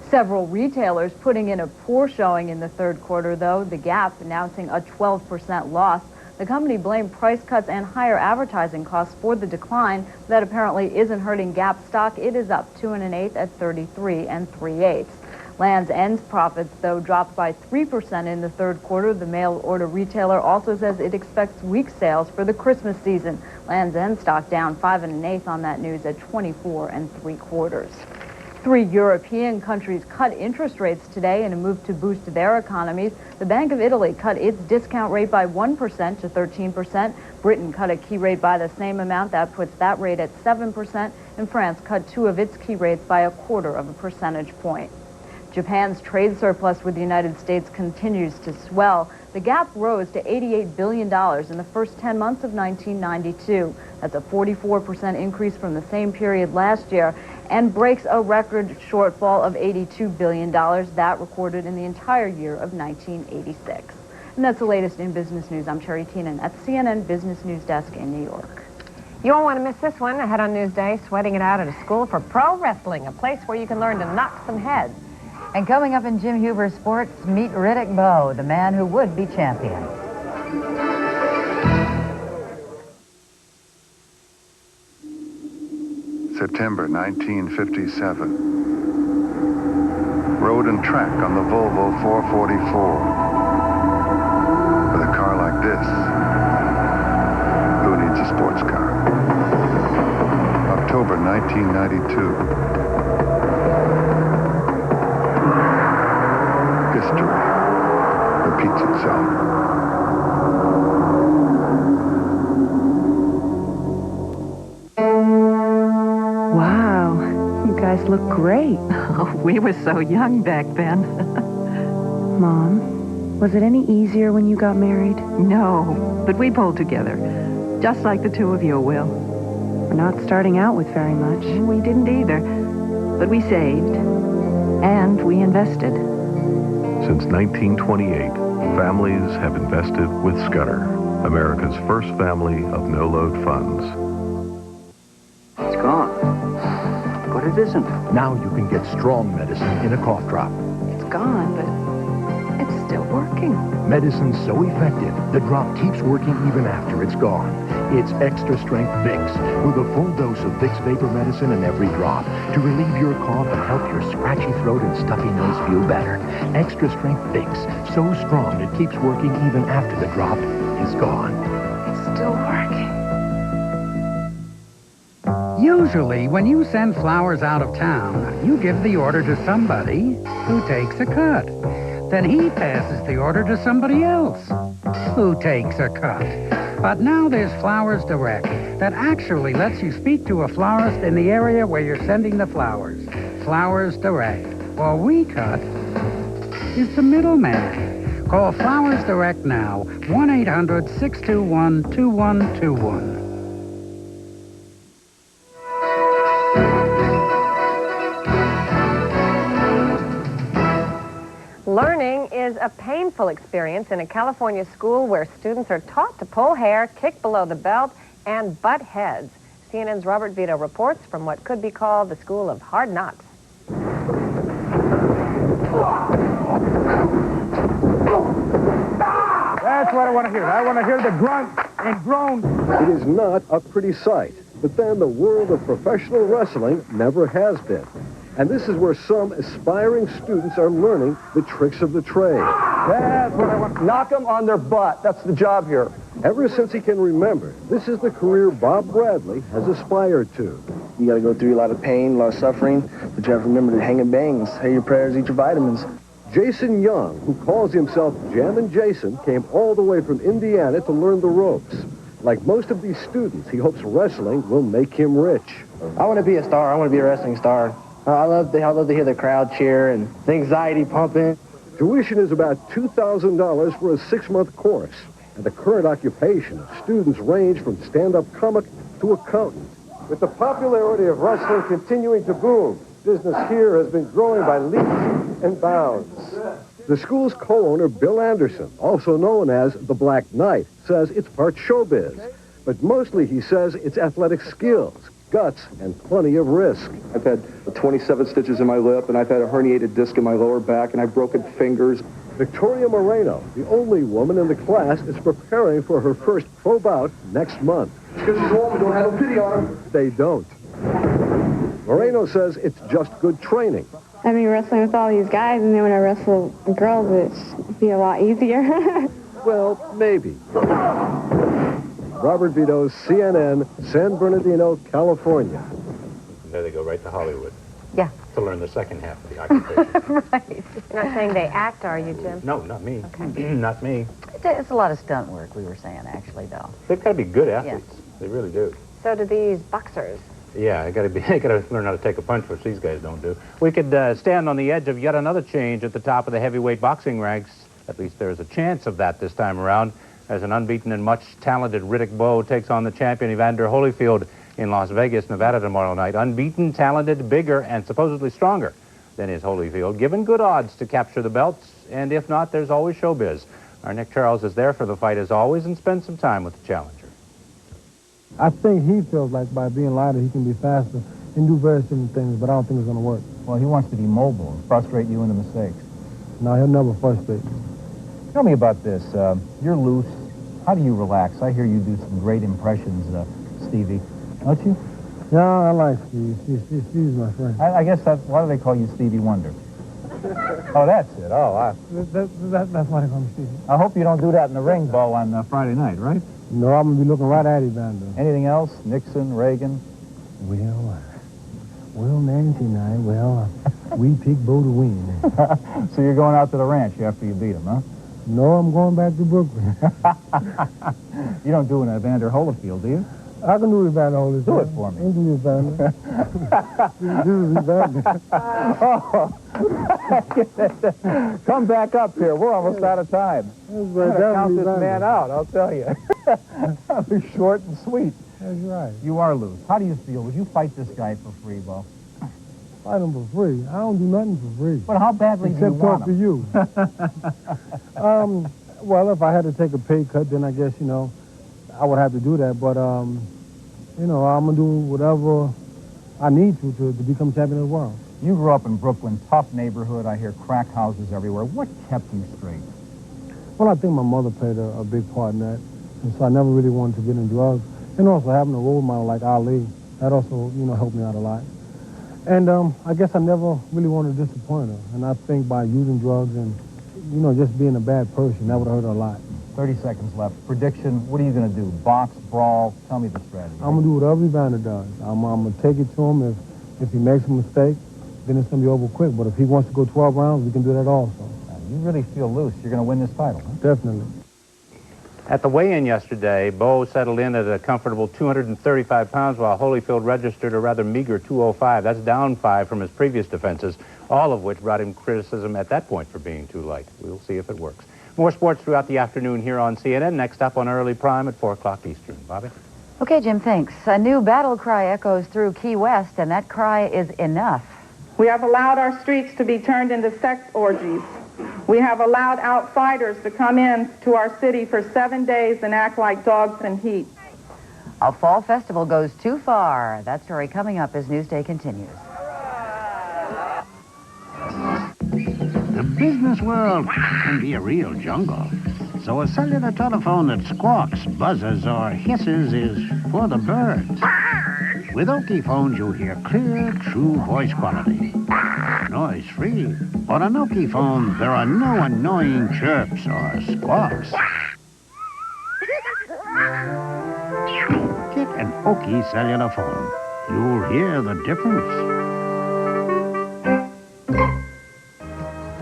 Speaker 5: Several retailers putting in a poor showing in the third quarter, though. The Gap announcing a 12% loss. The company blamed price cuts and higher advertising costs for the decline. That apparently isn't hurting Gap stock. It is up 2 1/8 at 33 3/8. Land's End's profits, though, dropped by 3% in the third quarter. The mail-order retailer also says it expects weak sales for the Christmas season. Land's End stock down 5 1/8 on that news at 24 3/4. 3 European countries cut interest rates today in a move to boost their economies. The Bank of Italy cut its discount rate by 1% to 13%. Britain cut a key rate by the same amount. That puts that rate at 7%. And France cut 2 of its key rates by 1/4 percentage point. Japan's trade surplus with the United States continues to swell. The gap rose to $88 billion in the first 10 months of 1992. That's a 44% increase from the same period last year and breaks a record shortfall of $82 billion that recorded in the entire year of 1986. And that's the latest in business news. I'm Terry Keenan at the CNN Business News Desk in New York.
Speaker 7: You won't want to miss this one ahead on Newsday, sweating it out at a school for pro wrestling, a place where you can learn to knock some heads.
Speaker 6: And coming up in Jim Huber's Sports, meet Riddick Bowe, the man who would be champion.
Speaker 9: September 1957. Road and track on the Volvo 444. With a car like this, who needs a sports car? October 1992. History repeats itself.
Speaker 21: Wow, you guys look great.
Speaker 10: Oh, we were so young back then.
Speaker 21: Mom, was it any easier when you got married?
Speaker 10: No, but we pulled together, just like the two of you will.
Speaker 21: not starting out with very much.
Speaker 10: We didn't either. But we saved. And we invested.
Speaker 3: Since 1928, families have invested with Scudder, America's first family of no-load funds.
Speaker 8: It's gone. But it isn't.
Speaker 25: Now you can get strong medicine in a cough drop.
Speaker 10: It's gone, but it's still working.
Speaker 25: Medicine's so effective, the drop keeps working even after it's gone. It's extra strength Vicks, with a full dose of Vicks Vapor Medicine in every drop to relieve your cough and help your scratchy throat and stuffy nose feel better. Extra strength Vicks, so strong it keeps working even after the drop is gone.
Speaker 10: It's still working.
Speaker 12: Usually, when you send flowers out of town, you give the order to somebody who takes a cut. Then he passes the order to somebody else who takes a cut. But now there's Flowers Direct that actually lets you speak to a florist in the area where you're sending the flowers. Flowers Direct. All we cut is the middleman. Call Flowers Direct now, 1-800-621-2121.
Speaker 7: Learning is a painful experience in a California school where students are taught to pull hair, kick below the belt, and butt heads. CNN's Robert Vito reports from what could be called the School of Hard Knocks.
Speaker 22: That's what I want to hear. I want to hear the grunt and groan.
Speaker 29: It is not a pretty sight, but then the world of professional wrestling never has been. And this is where some aspiring students are learning the tricks of the trade.
Speaker 22: That's what I want.
Speaker 8: Knock them on their butt. That's the job here.
Speaker 29: Ever since he can remember, this is the career Bob Bradley has aspired to.
Speaker 13: You got to go through a lot of pain, a lot of suffering, but you have to remember to hang and bang, say your prayers, eat your vitamins.
Speaker 29: Jason Young, who calls himself Jammin' Jason, came all the way from Indiana to learn the ropes. Like most of these students, he hopes wrestling will make him rich.
Speaker 13: I want to be a star. I want to be a wrestling star. I love to hear the crowd cheer and the anxiety pumping.
Speaker 29: Tuition is about $2,000 for a 6-month course. And the current occupation of students range from stand-up comic to accountant. With the popularity of wrestling continuing to boom, business here has been growing by leaps and bounds. The school's co-owner, Bill Anderson, also known as the Black Knight, says it's part showbiz. But mostly, he says, it's athletic skills, guts, and plenty of risk.
Speaker 14: I've had 27 stitches in my lip, and I've had a herniated disc in my lower back, and I've broken fingers.
Speaker 29: Victoria Moreno, the only woman in the class, is preparing for her first pro bout next month.
Speaker 14: Because she's old, we don't have a pity on her.
Speaker 29: They don't. Moreno says it's just good training.
Speaker 20: I've been wrestling with all these guys, and then when I wrestle girls, it'd be a lot easier.
Speaker 29: Well, maybe. Robert Vito, CNN, San Bernardino, California.
Speaker 23: There they go right to Hollywood.
Speaker 7: Yeah.
Speaker 23: To learn the second half of the occupation.
Speaker 7: Right. You're not saying they act, are you, Jim?
Speaker 23: No, not me.
Speaker 7: Okay.
Speaker 23: Not me.
Speaker 6: It's a lot of stunt work, we were saying, actually, though.
Speaker 23: They've got to be good athletes. Yeah. They really do.
Speaker 7: So do these boxers.
Speaker 23: Yeah, they got to learn how to take a punch, which these guys don't do.
Speaker 15: We could stand on the edge of yet another change at the top of the heavyweight boxing ranks. At least there's a chance of that this time around, as an unbeaten and much talented Riddick Bowe takes on the champion Evander Holyfield in Las Vegas, Nevada tomorrow night. Unbeaten, talented, bigger, and supposedly stronger than is Holyfield, given good odds to capture the belts, and if not, there's always showbiz. Our Nick Charles is there for the fight as always and spends some time with the challenger.
Speaker 26: I think he feels like by being lighter, he can be faster and do very similar things, but I don't think it's going to work.
Speaker 27: Well, he wants to be mobile and frustrate you into mistakes.
Speaker 26: No, he'll never frustrate me.
Speaker 27: Tell me about this. You're loose. How do you relax? I hear you do some great impressions, Stevie. Don't you?
Speaker 26: Yeah, I like Steve. Steve's my friend.
Speaker 27: I guess why do they call you Stevie Wonder? Oh, that's it. Oh,
Speaker 26: that's why they call me Stevie.
Speaker 27: I hope you don't do that in the ring, Bo, on Friday night, right?
Speaker 26: No, I'm going to be looking right at Evander.
Speaker 27: Anything else? Nixon, Reagan?
Speaker 26: Well, Nancy and I, we picked Bo to win.
Speaker 27: So you're going out to the ranch after you beat him, huh?
Speaker 26: No, I'm going back to Brooklyn.
Speaker 27: You don't do an Evander Holyfield, do you?
Speaker 26: I can do Evander Holyfield.
Speaker 27: Do it for me.
Speaker 26: Do Evander. Do Evander.
Speaker 27: Oh. Come back up here. We're almost out of time. I'm going to count this man out, I'll tell you. Short and sweet.
Speaker 26: That's right.
Speaker 27: You are loose. How do you feel? Would you fight this guy for free, Bo?
Speaker 26: Fight him for free. I don't do nothing for free.
Speaker 27: But how badly do you want him?
Speaker 26: Except talk to you. Well, if I had to take a pay cut, then I guess, you know, I would have to do that. But, you know, I'm going to do whatever I need to become champion of the world.
Speaker 27: You grew up in Brooklyn, tough neighborhood. I hear crack houses everywhere. What kept you straight?
Speaker 26: Well, I think my mother played a big part in that. And so I never really wanted to get in drugs. And also having a role model like Ali, that also, you know, helped me out a lot. And I guess I never really wanted to disappoint her. And I think by using drugs and, you know, just being a bad person, that would hurt her a lot.
Speaker 27: 30 seconds left. Prediction, what are you going to do? Box, brawl? Tell me the strategy.
Speaker 26: I'm going to do whatever Evander does. I'm going to take it to him. If he makes a mistake, then it's going to be over quick. But if he wants to go 12 rounds, we can do that also.
Speaker 27: You really feel loose. You're going to win this title, huh?
Speaker 26: Definitely.
Speaker 23: At the weigh-in yesterday, Bo settled in at a comfortable 235 pounds, while Holyfield registered a rather meager 205. That's down 5 from his previous defenses, all of which brought him criticism at that point for being too light. We'll see if it works. More sports throughout the afternoon here on CNN. Next up on Early Prime at 4 o'clock Eastern. Bobbie?
Speaker 6: Okay, Jim, thanks. A new battle cry echoes through Key West, and that cry is enough.
Speaker 1: We have allowed our streets to be turned into sex orgies. We have allowed outsiders to come in to our city for 7 days and act like dogs in heat.
Speaker 6: A fall festival goes too far. That story coming up as Newsday continues.
Speaker 2: The business world can be a real jungle. So a cellular telephone that squawks, buzzes, or hisses is for the birds. With Okie phones, you'll hear clear, true voice quality. Noise-free. On an Okie phone, there are no annoying chirps or squawks. Get an Okie cellular phone. You'll hear the difference.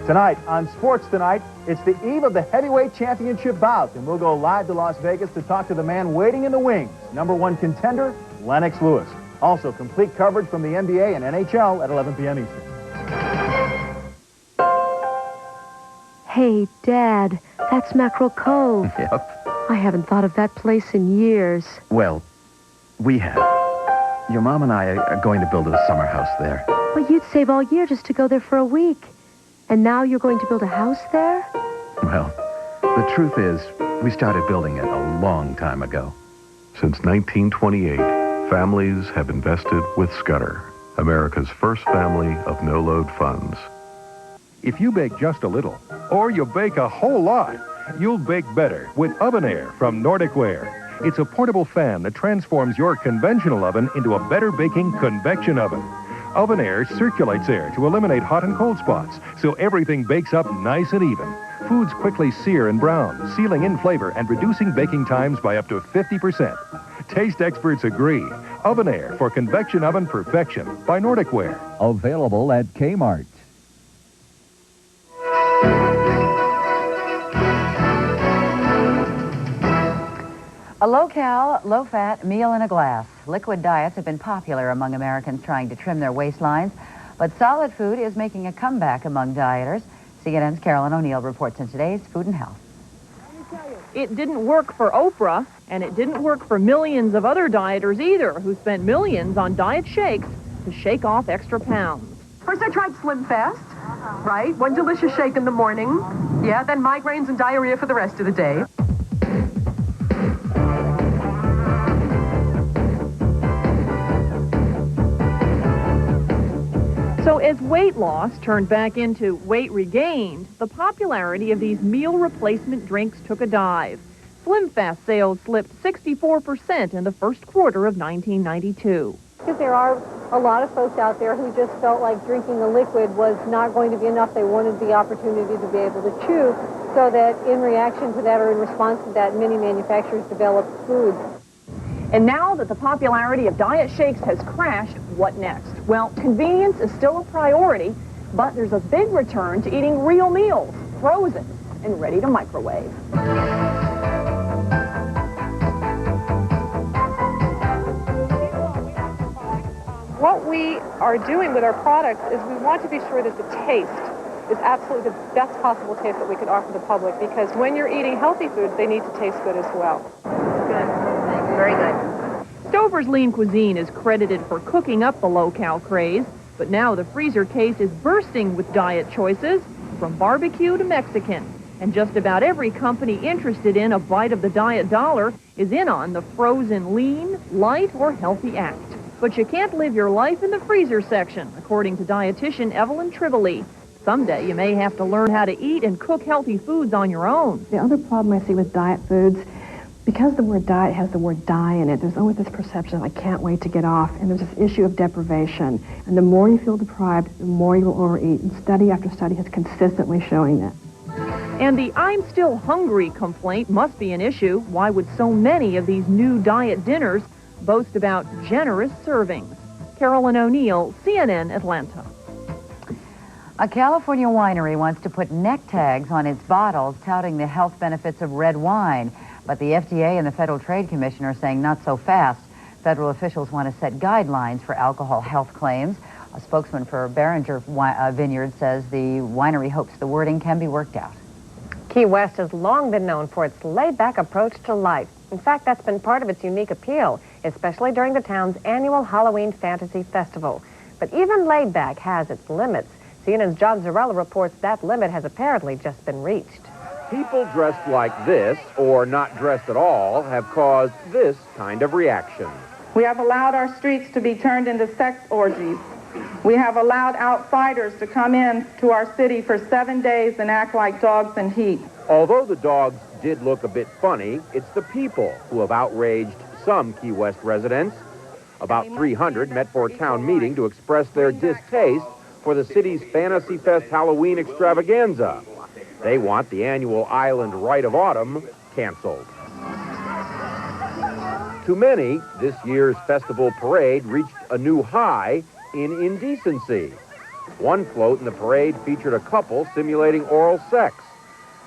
Speaker 22: Tonight, on Sports Tonight, it's the eve of the heavyweight championship bout, and we'll go live to Las Vegas to talk to the man waiting in the wings, #1 contender, Lennox Lewis. Also, complete coverage from the NBA and NHL at 11 p.m. Eastern.
Speaker 11: Hey, Dad, that's Mackerel Cove.
Speaker 16: Yep.
Speaker 11: I haven't thought of that place in years.
Speaker 16: Well, we have. Your mom and I are going to build a summer house there.
Speaker 11: But you'd save all year just to go there for a week. And now you're going to build a house there?
Speaker 16: Well, the truth is, we started building it a long time ago.
Speaker 3: Since 1928, families have invested with Scudder, America's first family of no-load funds.
Speaker 17: If you bake just a little, or you bake a whole lot, you'll bake better with Oven Air from Nordic Ware. It's a portable fan that transforms your conventional oven into a better baking convection oven. Oven Air circulates air to eliminate hot and cold spots, so everything bakes up nice and even. Foods quickly sear and brown, sealing in flavor and reducing baking times by up to 50%. Taste experts agree. Oven Air for convection oven perfection by Nordic Ware.
Speaker 18: Available at Kmart.
Speaker 6: A low-cal, low-fat meal in a glass. Liquid diets have been popular among Americans trying to trim their waistlines, but solid food is making a comeback among dieters. CNN's Carolyn O'Neill reports in today's Food and Health.
Speaker 19: It didn't work for Oprah, and it didn't work for millions of other dieters either, who spent millions on diet shakes to shake off extra pounds. First I tried Slim Fast, right? One delicious shake in the morning. Yeah, then migraines and diarrhea for the rest of the day. So as weight loss turned back into weight regained, the popularity of these meal replacement drinks took a dive. Slim Fast sales slipped 64% in the first quarter of 1992.
Speaker 20: Because there are a lot of folks out there who just felt like drinking a liquid was not going to be enough. They wanted the opportunity to be able to chew, so that in reaction to that or in response to that, many manufacturers developed foods.
Speaker 19: And now that the popularity of diet shakes has crashed, what next? Well, convenience is still a priority, but there's a big return to eating real meals, frozen and ready to microwave.
Speaker 21: What we are doing with our products is we want to be sure that the taste is absolutely the best possible taste that we could offer the public, because when you're eating healthy foods, they need to taste good as well.
Speaker 19: Good. Very good. Stover's Lean Cuisine is credited for cooking up the low-cal craze, but now the freezer case is bursting with diet choices, from barbecue to Mexican. And just about every company interested in a bite of the diet dollar is in on the frozen lean, light, or healthy act. But you can't live your life in the freezer section, according to dietitian Evelyn Trivoli. Someday you may have to learn how to eat and cook healthy foods on your own.
Speaker 4: The other problem I see with diet foods, because the word diet has the word die in it, there's always this perception of I can't wait to get off, and there's this issue of deprivation. And the more you feel deprived, the more you will overeat. And study after study has consistently showing that.
Speaker 19: And the I'm still hungry complaint must be an issue. Why would so many of these new diet dinners boast about generous servings? Carolyn O'Neill, CNN, Atlanta.
Speaker 6: A California winery wants to put neck tags on its bottles touting the health benefits of red wine. But the FDA and the Federal Trade Commission are saying not so fast. Federal officials want to set guidelines for alcohol health claims. A spokesman for Behringer Vineyard says the winery hopes the wording can be worked out.
Speaker 7: Key West has long been known for its laid-back approach to life. In fact, that's been part of its unique appeal, especially during the town's annual Halloween Fantasy Festival. But even laid-back has its limits. CNN's John Zarella reports that limit has apparently just been reached.
Speaker 5: People dressed like this, or not dressed at all, have caused this kind of reaction.
Speaker 1: We have allowed our streets to be turned into sex orgies. We have allowed outsiders to come in to our city for 7 days and act like dogs in heat.
Speaker 5: Although the dogs did look a bit funny, it's the people who have outraged some Key West residents. About 300 met for a town meeting to express their distaste for the city's Fantasy Fest Halloween extravaganza. They want the annual Island Rite of Autumn canceled. To many, this year's festival parade reached a new high in indecency. One float in the parade featured a couple simulating oral sex,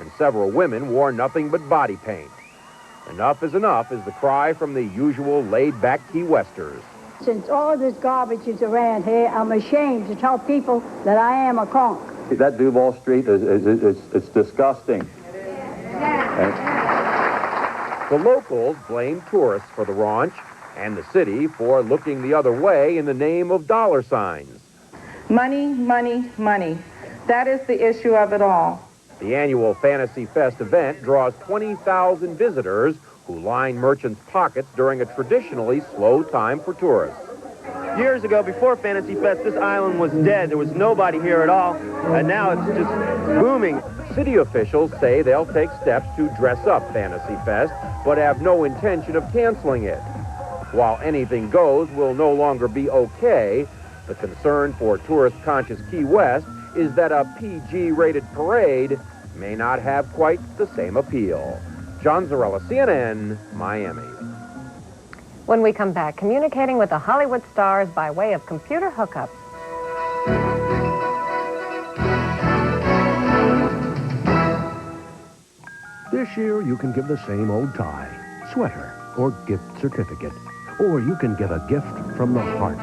Speaker 5: and several women wore nothing but body paint. Enough is the cry from the usual laid-back Key Westers.
Speaker 8: Since all this garbage is around here, I'm ashamed to tell people that I am a conk.
Speaker 9: That Duval Street it's disgusting.
Speaker 5: The locals blame tourists for the raunch and the city for looking the other way in the name of dollar signs.
Speaker 1: Money, money, money. That is the issue of it all.
Speaker 5: The annual Fantasy Fest event draws 20,000 visitors who line merchants' pockets during a traditionally slow time for tourists.
Speaker 13: Years ago, before Fantasy Fest, this island was dead. There was nobody here at all, and now it's just booming.
Speaker 5: City officials say they'll take steps to dress up Fantasy Fest, but have no intention of canceling it. While anything goes will no longer be okay, the concern for tourist-conscious Key West is that a PG-rated parade may not have quite the same appeal. John Zarella, CNN, Miami.
Speaker 7: When we come back, communicating with the Hollywood stars by way of computer hookups.
Speaker 10: This year, you can give the same old tie, sweater, or gift certificate. Or you can get a gift from the heart.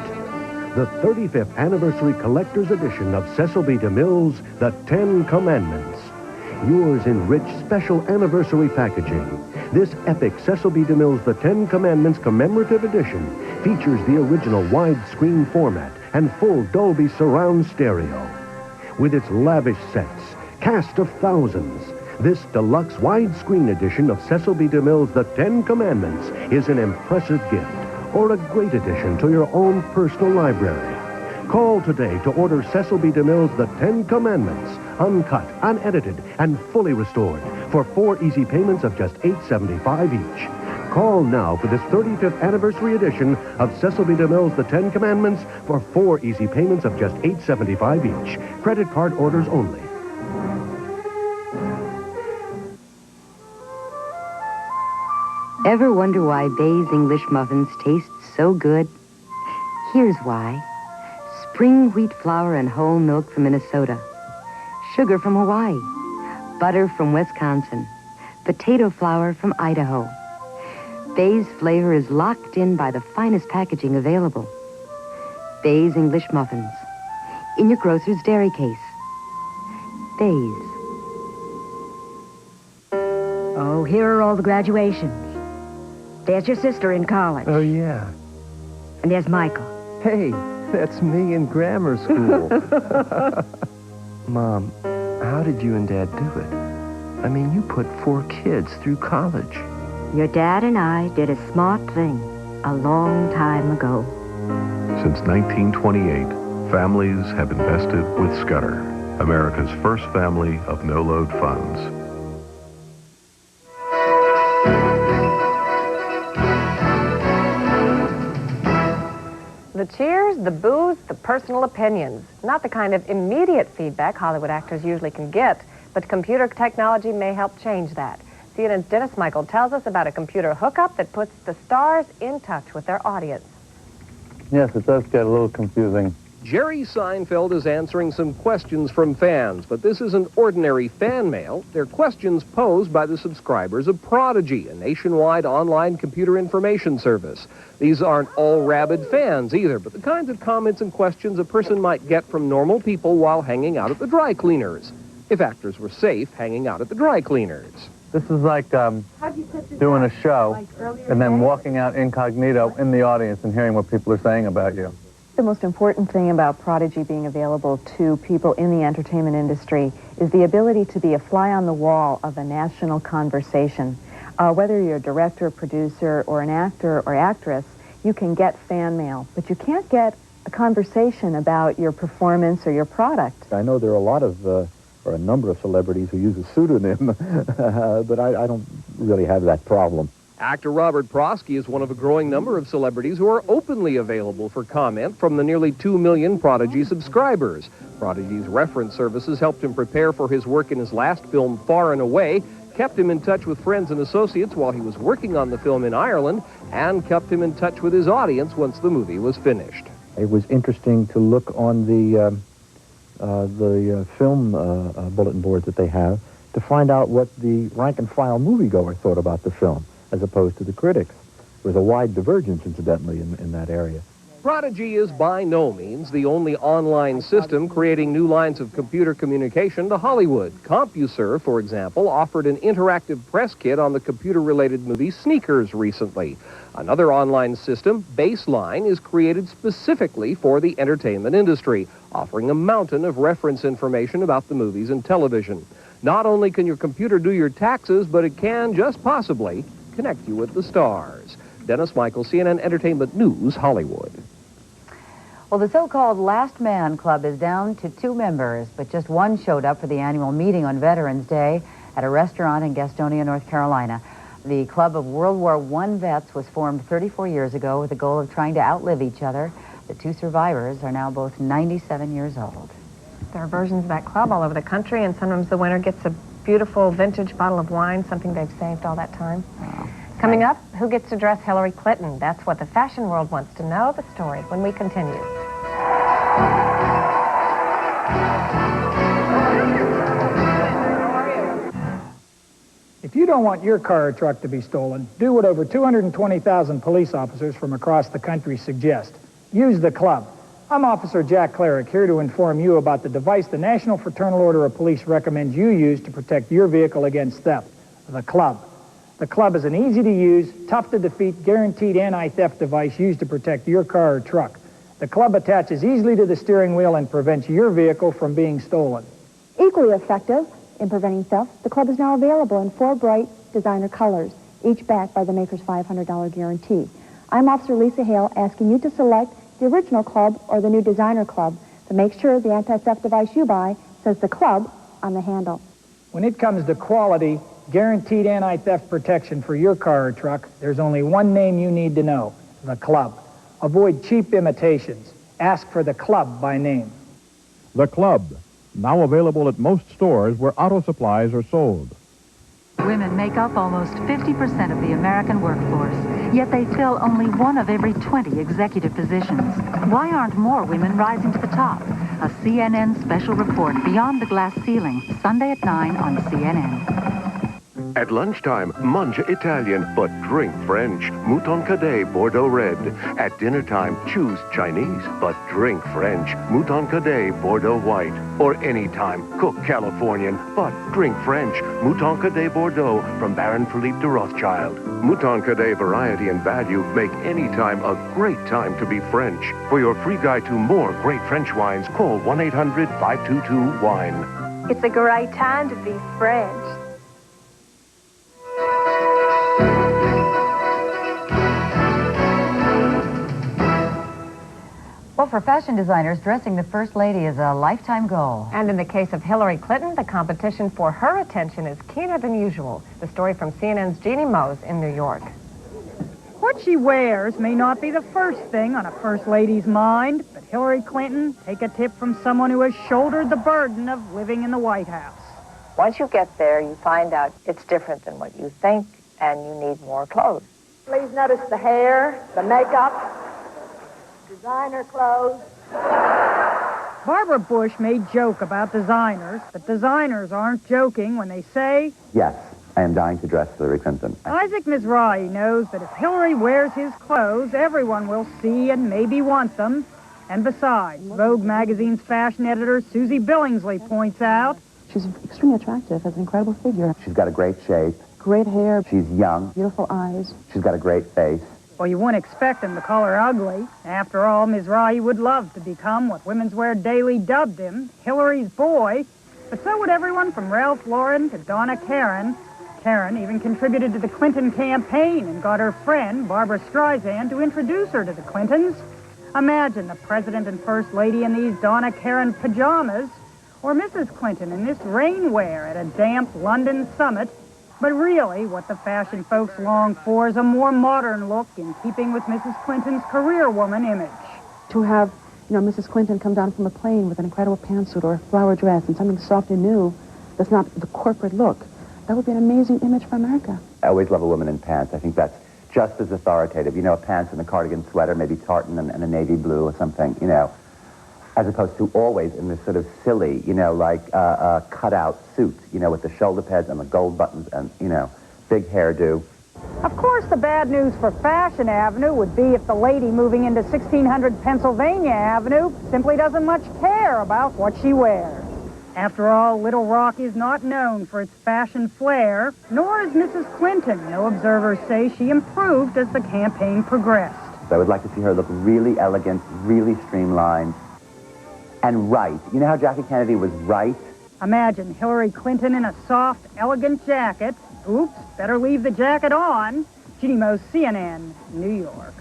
Speaker 10: The 35th Anniversary Collector's Edition of Cecil B. DeMille's The 10 Commandments. Yours in rich, special anniversary packaging. This epic Cecil B. DeMille's The 10 Commandments Commemorative Edition features the original widescreen format and full Dolby surround stereo. With its lavish sets, cast of thousands, this deluxe widescreen edition of Cecil B. DeMille's The 10 Commandments is an impressive gift or a great addition to your own personal library. Call today to order Cecil B. DeMille's The 10 Commandments, uncut, unedited, and fully restored for 4 easy payments of just $8.75 each. Call now for this 35th anniversary edition of Cecil B. DeMille's The 10 Commandments for 4 easy payments of just $8.75 each. Credit card orders only.
Speaker 12: Ever wonder why Bay's English muffins taste so good? Here's why. Spring wheat flour and whole milk from Minnesota. Sugar from Hawaii. Butter from Wisconsin. Potato flour from Idaho. Bay's flavor is locked in by the finest packaging available. Bay's English muffins. In your grocer's dairy case. Bay's.
Speaker 24: Oh, here are all the graduations.
Speaker 14: There's your sister in college.
Speaker 15: Oh, yeah.
Speaker 14: And there's Michael.
Speaker 15: Hey, that's me in grammar school. Mom, how did you and Dad do it? I mean, you put 4 kids through college.
Speaker 14: Your dad and I did a smart thing a long time ago.
Speaker 3: Since 1928, families have invested with Scudder, America's first family of no-load funds.
Speaker 7: The cheers, the boos, the personal opinions. Not the kind of immediate feedback Hollywood actors usually can get, but computer technology may help change that. CNN's Dennis Michael tells us about a computer hookup that puts the stars in touch with their audience.
Speaker 9: Yes, it does get a little confusing.
Speaker 23: Jerry Seinfeld is answering some questions from fans, but this isn't ordinary fan mail. They're questions posed by the subscribers of Prodigy, a nationwide online computer information service. These aren't all rabid fans either, but the kinds of comments and questions a person might get from normal people while hanging out at the dry cleaners, if actors were safe hanging out at the dry cleaners.
Speaker 9: This is like doing a show and then walking out incognito in the audience and hearing what people are saying about you.
Speaker 24: The most important thing about Prodigy being available to people in the entertainment industry is the ability to be a fly on the wall of a national conversation. Whether you're a director, producer, or an actor or actress, you can get fan mail, but you can't get a conversation about your performance or your product.
Speaker 25: I know there are a lot of, or a number of celebrities who use a pseudonym, but I don't really have that problem.
Speaker 23: Actor Robert Prosky is one of a growing number of celebrities who are openly available for comment from the nearly 2 million Prodigy subscribers. Prodigy's reference services helped him prepare for his work in his last film, Far and Away, kept him in touch with friends and associates while he was working on the film in Ireland, and kept him in touch with his audience once the movie was finished.
Speaker 25: It was interesting to look on the film bulletin boards that they have to find out what the rank-and-file moviegoer thought about the film, as opposed to the critics. There was a wide divergence, incidentally, in that area.
Speaker 23: Prodigy is by no means the only online system creating new lines of computer communication to Hollywood. CompuServe, for example, offered an interactive press kit on the computer-related movie Sneakers recently. Another online system, Baseline, is created specifically for the entertainment industry, offering a mountain of reference information about the movies and television. Not only can your computer do your taxes, but it can, just possibly, connect you with the stars. Dennis Michael, CNN Entertainment News, Hollywood.
Speaker 6: Well, the so-called Last Man Club is down to 2 members, but just one showed up for the annual meeting on Veterans Day at a restaurant in Gastonia, North Carolina. The Club of World War I vets was formed 34 years ago with the goal of trying to outlive each other. The 2 survivors are now both 97 years old.
Speaker 7: There are versions of that club all over the country, and sometimes the winner gets a beautiful vintage bottle of wine, something they've saved all that time. Oh, coming up, who gets to dress Hillary Clinton? That's what the fashion world wants to know. The story when we continue.
Speaker 26: If you don't want your car or truck to be stolen, do what over 220,000 police officers from across the country suggest. Use the club. I'm Officer Jack Cleric, here to inform you about the device the National Fraternal Order of Police recommends you use to protect your vehicle against theft, the club. The club is an easy-to-use, tough-to-defeat, guaranteed anti-theft device used to protect your car or truck. The club attaches easily to the steering wheel and prevents your vehicle from being stolen.
Speaker 27: Equally effective in preventing theft, the club is now available in 4 bright designer colors, each backed by the maker's $500 guarantee. I'm Officer Lisa Hale, asking you to select the original club or the new designer club to make sure the anti-theft device you buy says the club on the handle.
Speaker 26: When it comes to quality, guaranteed anti-theft protection for your car or truck, there's only one name you need to know, the club. Avoid cheap imitations. Ask for the club by name.
Speaker 28: The Club, now available at most stores where auto supplies are sold.
Speaker 29: Women make up almost 50% of the American workforce, yet they fill only 1 of every 20 executive positions. Why aren't more women rising to the top? A CNN special report, Beyond the Glass Ceiling, Sunday at 9 on CNN.
Speaker 10: At lunchtime, mange Italian, but drink French. Mouton Cadet Bordeaux Red. At dinner time, choose Chinese, but drink French. Mouton Cadet Bordeaux White. Or anytime, cook Californian, but drink French. Mouton Cadet Bordeaux from Baron Philippe de Rothschild. Mouton Cadet variety and value make any time a great time to be French. For your free guide to more great French wines, call 1-800-522-WINE.
Speaker 2: It's a great time to be French.
Speaker 6: Well, for fashion designers, dressing the First Lady is a lifetime goal.
Speaker 7: And in the case of Hilary Clinton, the competition for her attention is keener than usual. The story from CNN's Jeannie Mose in New York.
Speaker 26: What she wears may not be the first thing on a First Lady's mind, but Hilary Clinton, take a tip from someone who has shouldered the burden of living in the White House.
Speaker 4: Once you get there, you find out it's different than what you think, and you need more clothes.
Speaker 11: Please notice the hair, the makeup, designer clothes.
Speaker 26: Barbara Bush may joke about designers, but designers aren't joking when they say,
Speaker 16: yes, I am dying to dress Hillary Clinton.
Speaker 26: Isaac Mizrahi knows that if Hillary wears his clothes, everyone will see and maybe want them. And besides, Vogue magazine's fashion editor Susie Billingsley points out,
Speaker 17: she's extremely attractive, has an incredible figure.
Speaker 16: She's got a great shape.
Speaker 17: Great hair.
Speaker 16: She's young.
Speaker 17: Beautiful eyes.
Speaker 16: She's got a great face.
Speaker 26: Well, you wouldn't expect him to call her ugly. After all, Mizrahi would love to become what Women's Wear Daily dubbed him, Hillary's boy. But so would everyone from Ralph Lauren to Donna Karan. Karan even contributed to the Clinton campaign and got her friend, Barbara Streisand, to introduce her to the Clintons. Imagine the President and First Lady in these Donna Karan pajamas, or Mrs. Clinton in this rainwear at a damp London summit. But really, what the fashion folks long for is a more modern look in keeping with Mrs. Clinton's career woman image.
Speaker 17: To have, Mrs. Clinton come down from a plane with an incredible pantsuit or a flower dress and something soft and new that's not the corporate look, that would be an amazing image for America.
Speaker 16: I always love a woman in pants. I think that's just as authoritative. Pants and a cardigan sweater, maybe tartan and a navy blue or something, as opposed to always in this sort of silly, cut-out suit, with the shoulder pads and the gold buttons and, big hairdo.
Speaker 26: Of course, the bad news for Fashion Avenue would be if the lady moving into 1600 Pennsylvania Avenue simply doesn't much care about what she wears. After all, Little Rock is not known for its fashion flair, nor is Mrs. Clinton. No observers say she improved as the campaign progressed.
Speaker 16: So I would like to see her look really elegant, really streamlined, and right. You know how Jackie Kennedy was right?
Speaker 26: Imagine Hillary Clinton in a soft, elegant jacket. Oops, better leave the jacket on. Jeannie Mose, CNN, New York.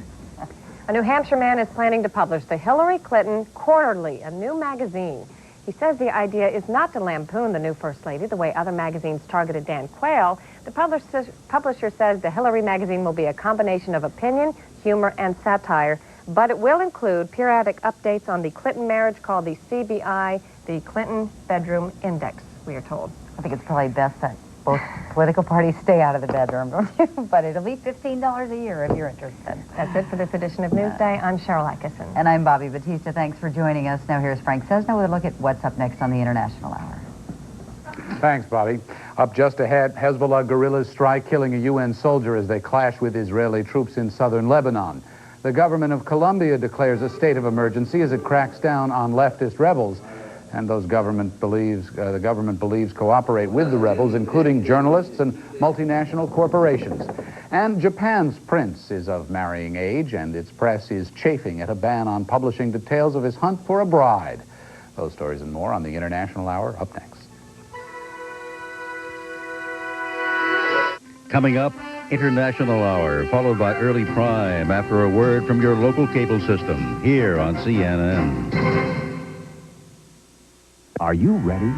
Speaker 7: A New Hampshire man is planning to publish the Hillary Clinton Quarterly, a new magazine. He says the idea is not to lampoon the new First Lady the way other magazines targeted Dan Quayle. The publisher says the Hillary magazine will be a combination of opinion, humor, and satire, but it will include periodic updates on the Clinton marriage called the CBI, the Clinton Bedroom Index, we are told.
Speaker 6: I think it's probably best that both political parties stay out of the bedroom, don't you? But it'll be $15 a year if you're interested.
Speaker 7: That's it for this edition of Newsday. I'm Sheryl Attkisson.
Speaker 6: And I'm Bobbie Battista. Thanks for joining us. Now here's Frank Sesno with a look at what's up next on the International Hour.
Speaker 18: Thanks, Bobbie. Up just ahead, Hezbollah guerrillas strike, killing a UN soldier as they clash with Israeli troops in southern Lebanon. The government of Colombia declares a state of emergency as it cracks down on leftist rebels. And the government believes cooperate with the rebels, including journalists and multinational corporations. And Japan's prince is of marrying age, and its press is chafing at a ban on publishing details of his hunt for a bride. Those stories and more on the International Hour, up next.
Speaker 20: Coming up, International Hour, followed by Early Prime after a word from your local cable system, here on CNN.
Speaker 21: Are you ready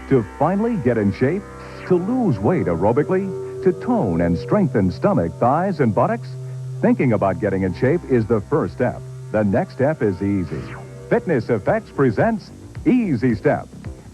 Speaker 21: to finally get in shape? To lose weight aerobically? To tone and strengthen stomach, thighs, and buttocks? Thinking about getting in shape is the first step. The next step is easy. Fitness Effects presents Easy Step.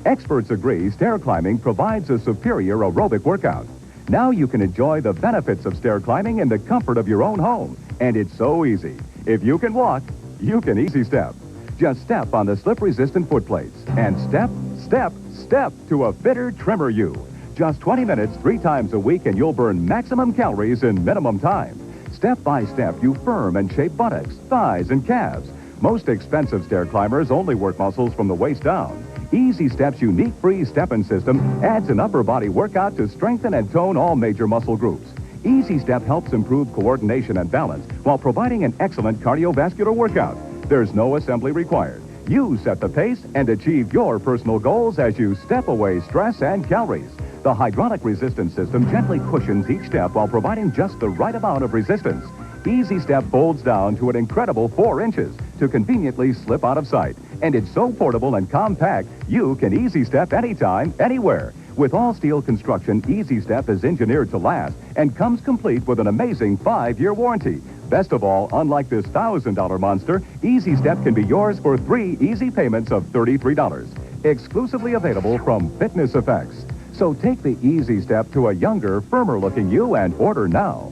Speaker 21: Experts agree stair climbing provides a superior aerobic workout. Now you can enjoy the benefits of stair climbing in the comfort of your own home. And it's so easy. If you can walk, you can Easy Step. Just step on the slip-resistant foot plates and step, step, step to a fitter, trimmer you. Just 20 minutes 3 times a week and you'll burn maximum calories in minimum time. Step by step, you firm and shape buttocks, thighs, and calves. Most expensive stair climbers only work muscles from the waist down. Easy Step's unique free step-in system adds an upper body workout to strengthen and tone all major muscle groups. Easy Step helps improve coordination and balance while providing an excellent cardiovascular workout. There's no assembly required. You set the pace and achieve your personal goals as you step away stress and calories. The hydraulic resistance system gently cushions each step while providing just the right amount of resistance. Easy Step folds down to an incredible 4 inches to conveniently slip out of sight. And it's so portable and compact, you can Easy Step anytime, anywhere. With all steel construction, Easy Step is engineered to last and comes complete with an amazing 5-year warranty. Best of all, unlike this $1,000 monster, Easy Step can be yours for 3 easy payments of $33. Exclusively available from Fitness Effects. So take the Easy Step to a younger, firmer-looking you and order now.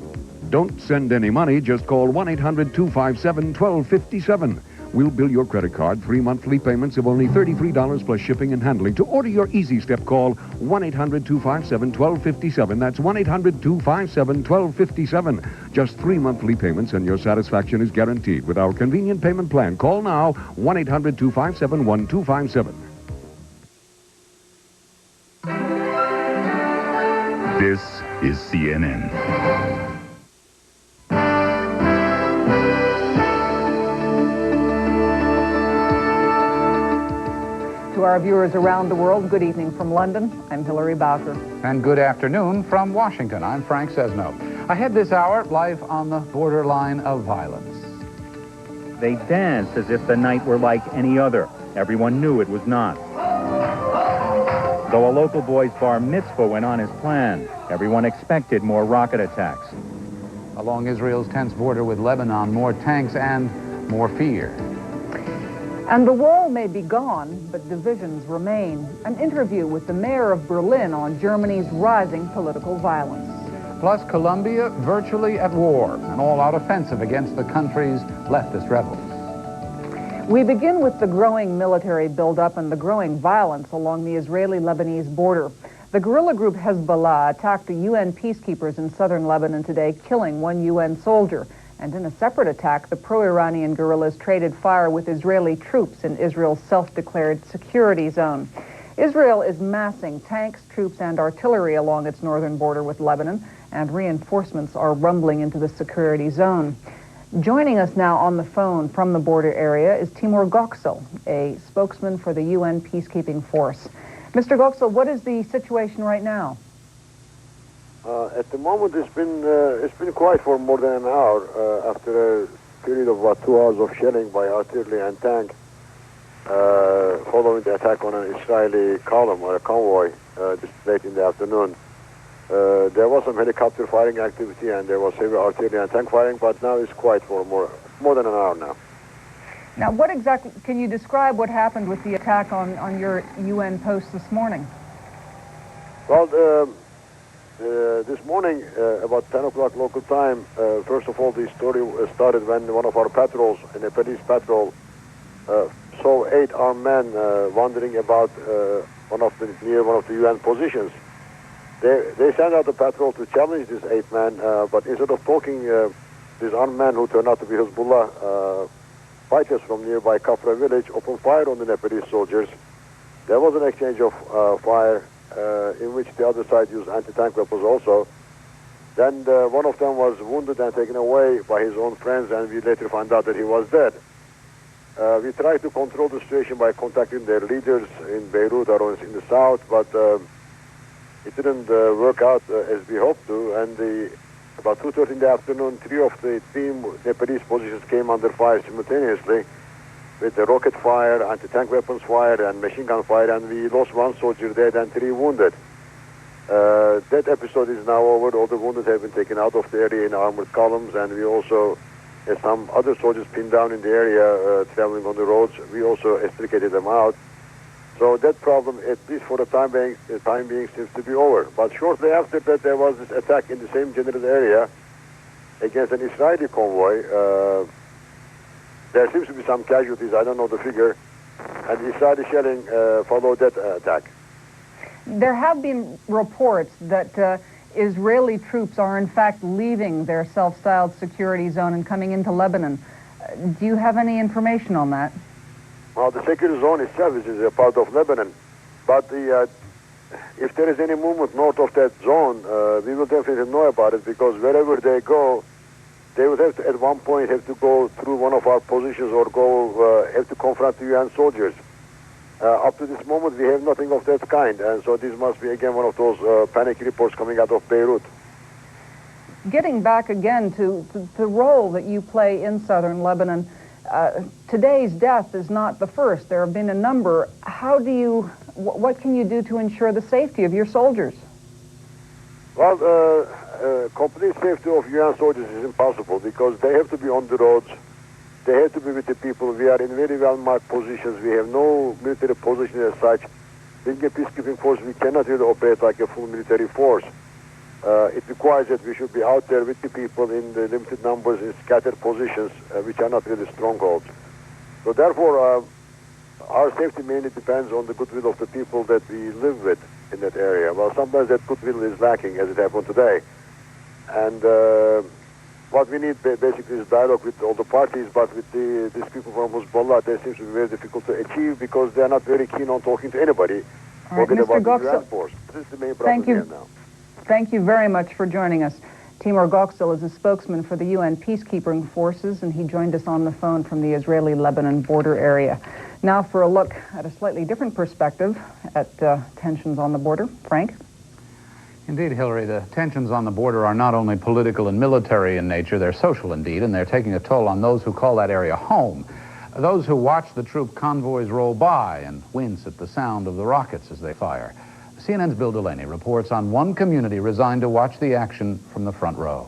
Speaker 1: Don't send any money. Just call 1-800-257-1257. We'll bill your credit card 3 monthly payments of only $33 plus shipping and handling. To order your Easy Step, call 1-800-257-1257. That's 1-800-257-1257. Just 3 monthly payments and your satisfaction is guaranteed with our convenient payment plan. Call now, 1-800-257-1257.
Speaker 5: This is CNN.
Speaker 8: To our viewers around the world, good evening from London. I'm Hilary Bowker.
Speaker 18: And good afternoon from Washington. I'm Frank Sesno. Ahead this hour, life on the borderline of violence.
Speaker 12: They danced as if the night were like any other. Everyone knew it was not. Though a local boy's bar mitzvah went on as planned, everyone expected more rocket attacks.
Speaker 18: Along Israel's tense border with Lebanon, more tanks and more fear.
Speaker 8: And the wall may be gone, but divisions remain. An interview with the mayor of Berlin on Germany's rising political violence.
Speaker 18: Plus, Colombia virtually at war, an all-out offensive against the country's leftist rebels.
Speaker 8: We begin with the growing military buildup and the growing violence along the Israeli-Lebanese border. The guerrilla group Hezbollah attacked the UN peacekeepers in southern Lebanon today, killing 1 UN soldier. And in a separate attack, the pro-Iranian guerrillas traded fire with Israeli troops in Israel's self-declared security zone. Israel is massing tanks, troops, and artillery along its northern border with Lebanon, and reinforcements are rumbling into the security zone. Joining us now on the phone from the border area is Timur Göksel, a spokesman for the UN peacekeeping force. Mr. Göksel, what is the situation right now?
Speaker 13: At the moment, it's been quiet for more than an hour after a period of about 2 hours of shelling by artillery and tank, following the attack on an Israeli column or a convoy this late in the afternoon. There was some helicopter firing activity and there was heavy artillery and tank firing, but now it's quiet for more than an hour now.
Speaker 8: Now, what exactly, can you describe what happened with the attack on your UN post this morning?
Speaker 13: Well, this morning, about 10 o'clock local time, first of all, the story started when one of our patrols, a Nepalese patrol, saw 8 armed men wandering about near one of the UN positions. They sent out a patrol to challenge these 8 men, but instead of talking, these armed men, who turned out to be Hezbollah fighters from nearby Kafra village, opened fire on the Nepalese soldiers. There was an exchange of fire, in which the other side used anti-tank weapons also. Then one of them was wounded and taken away by his own friends, and we later found out that he was dead. We tried to control the situation by contacting their leaders in Beirut or in the south, but it didn't work out as we hoped to, and about 2:30 in the afternoon, 3 of the 3 Nepalese positions came under fire simultaneously, with the rocket fire, anti-tank weapons fire, and machine gun fire, and we lost 1 soldier dead and 3 wounded. That episode is now over. All the wounded have been taken out of the area in armored columns, and we also had some other soldiers pinned down in the area traveling on the roads. We also extricated them out. So that problem, at least for the time being, seems to be over. But shortly after that, there was this attack in the same general area against an Israeli convoy. There seems to be some casualties. I don't know the figure. And Israeli shelling followed that attack.
Speaker 8: There have been reports that Israeli troops are in fact leaving their self-styled security zone and coming into Lebanon. Do you have any information on that?
Speaker 13: Well, the security zone itself is a part of Lebanon, but if there is any movement north of that zone, we will definitely know about it, because wherever they go, they would have to, at one point, have to go through one of our positions or have to confront the UN soldiers. Up to this moment, we have nothing of that kind, and so this must be, again, one of those panic reports coming out of Beirut.
Speaker 8: Getting back again to the role that you play in southern Lebanon, today's death is not the first. There have been a number. What can you do to ensure the safety of your soldiers?
Speaker 13: Well, complete safety of UN soldiers is impossible, because they have to be on the roads. They have to be with the people. We are in very well-marked positions. We have no military position as such. Being a peacekeeping force, we cannot really operate like a full military force. It requires that we should be out there with the people in the limited numbers in scattered positions, which are not really strongholds. So therefore, our safety mainly depends on the goodwill of the people that we live with in that area. Well, sometimes that goodwill is lacking, as it happened today. And what we need basically is dialogue with all the parties, but with these people from Hezbollah, that seems to be very difficult to achieve, because they are not very keen on talking to anybody.
Speaker 8: All right, Mr.
Speaker 13: Goksel, this is the main problem here now.
Speaker 8: Thank you very much for joining us. Timur Goksel is a spokesman for the UN peacekeeping forces, and he joined us on the phone from the Israeli-Lebanon border area. Now for a look at a slightly different perspective at tensions on the border. Frank?
Speaker 18: Indeed, Hilary, the tensions on the border are not only political and military in nature, they're social indeed, and they're taking a toll on those who call that area home. Those who watch the troop convoys roll by and wince at the sound of the rockets as they fire. CNN's Bill Delaney reports on one community resigned to watch the action from the front row.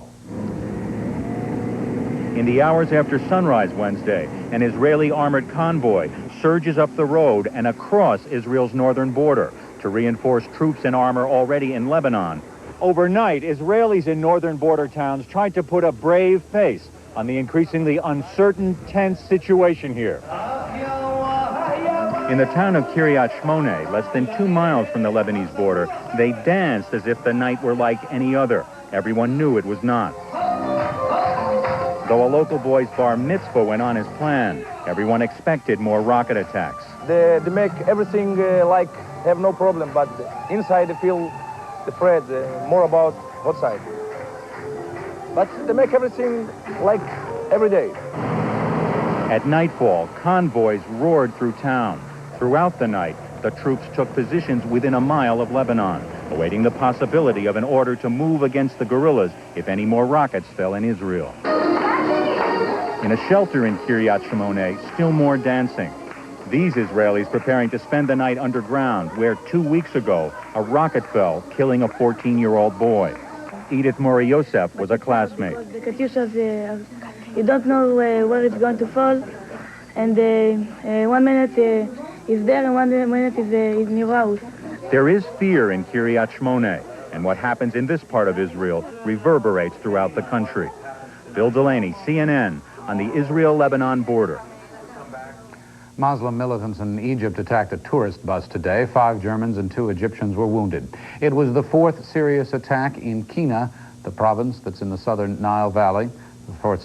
Speaker 12: In the hours after sunrise Wednesday, an Israeli armored convoy surges up the road and across Israel's northern border to reinforce troops and armor already in Lebanon. Overnight, Israelis in northern border towns tried to put a brave face on the increasingly uncertain, tense situation here. In the town of Kiryat Shmone, less than 2 miles from the Lebanese border, they danced as if the night were like any other. Everyone knew it was not. Though a local boy's bar mitzvah went on as planned, everyone expected more rocket attacks.
Speaker 3: They make everything have no problem, but inside they feel afraid, more about outside. But they make everything like every day.
Speaker 12: At nightfall, convoys roared through town. Throughout the night, the troops took positions within a mile of Lebanon, awaiting the possibility of an order to move against the guerrillas if any more rockets fell in Israel. In a shelter in Kiryat Shmone, still more dancing. These Israelis preparing to spend the night underground, where 2 weeks ago, a rocket fell, killing a 14-year-old boy. Edith Mori Yosef was a classmate.
Speaker 9: The Katyushas, you don't know where it's going to fall, and 1 minute is there and 1 minute is near house.
Speaker 12: There is fear in Kiryat Shmone, and what happens in this part of Israel reverberates throughout the country. Bill Delaney, CNN, on the Israel-Lebanon border.
Speaker 18: Muslim militants in Egypt attacked a tourist bus today. 5 Germans and 2 Egyptians were wounded. It was the 4th serious attack in Kina, the province that's in the southern Nile Valley, the 4th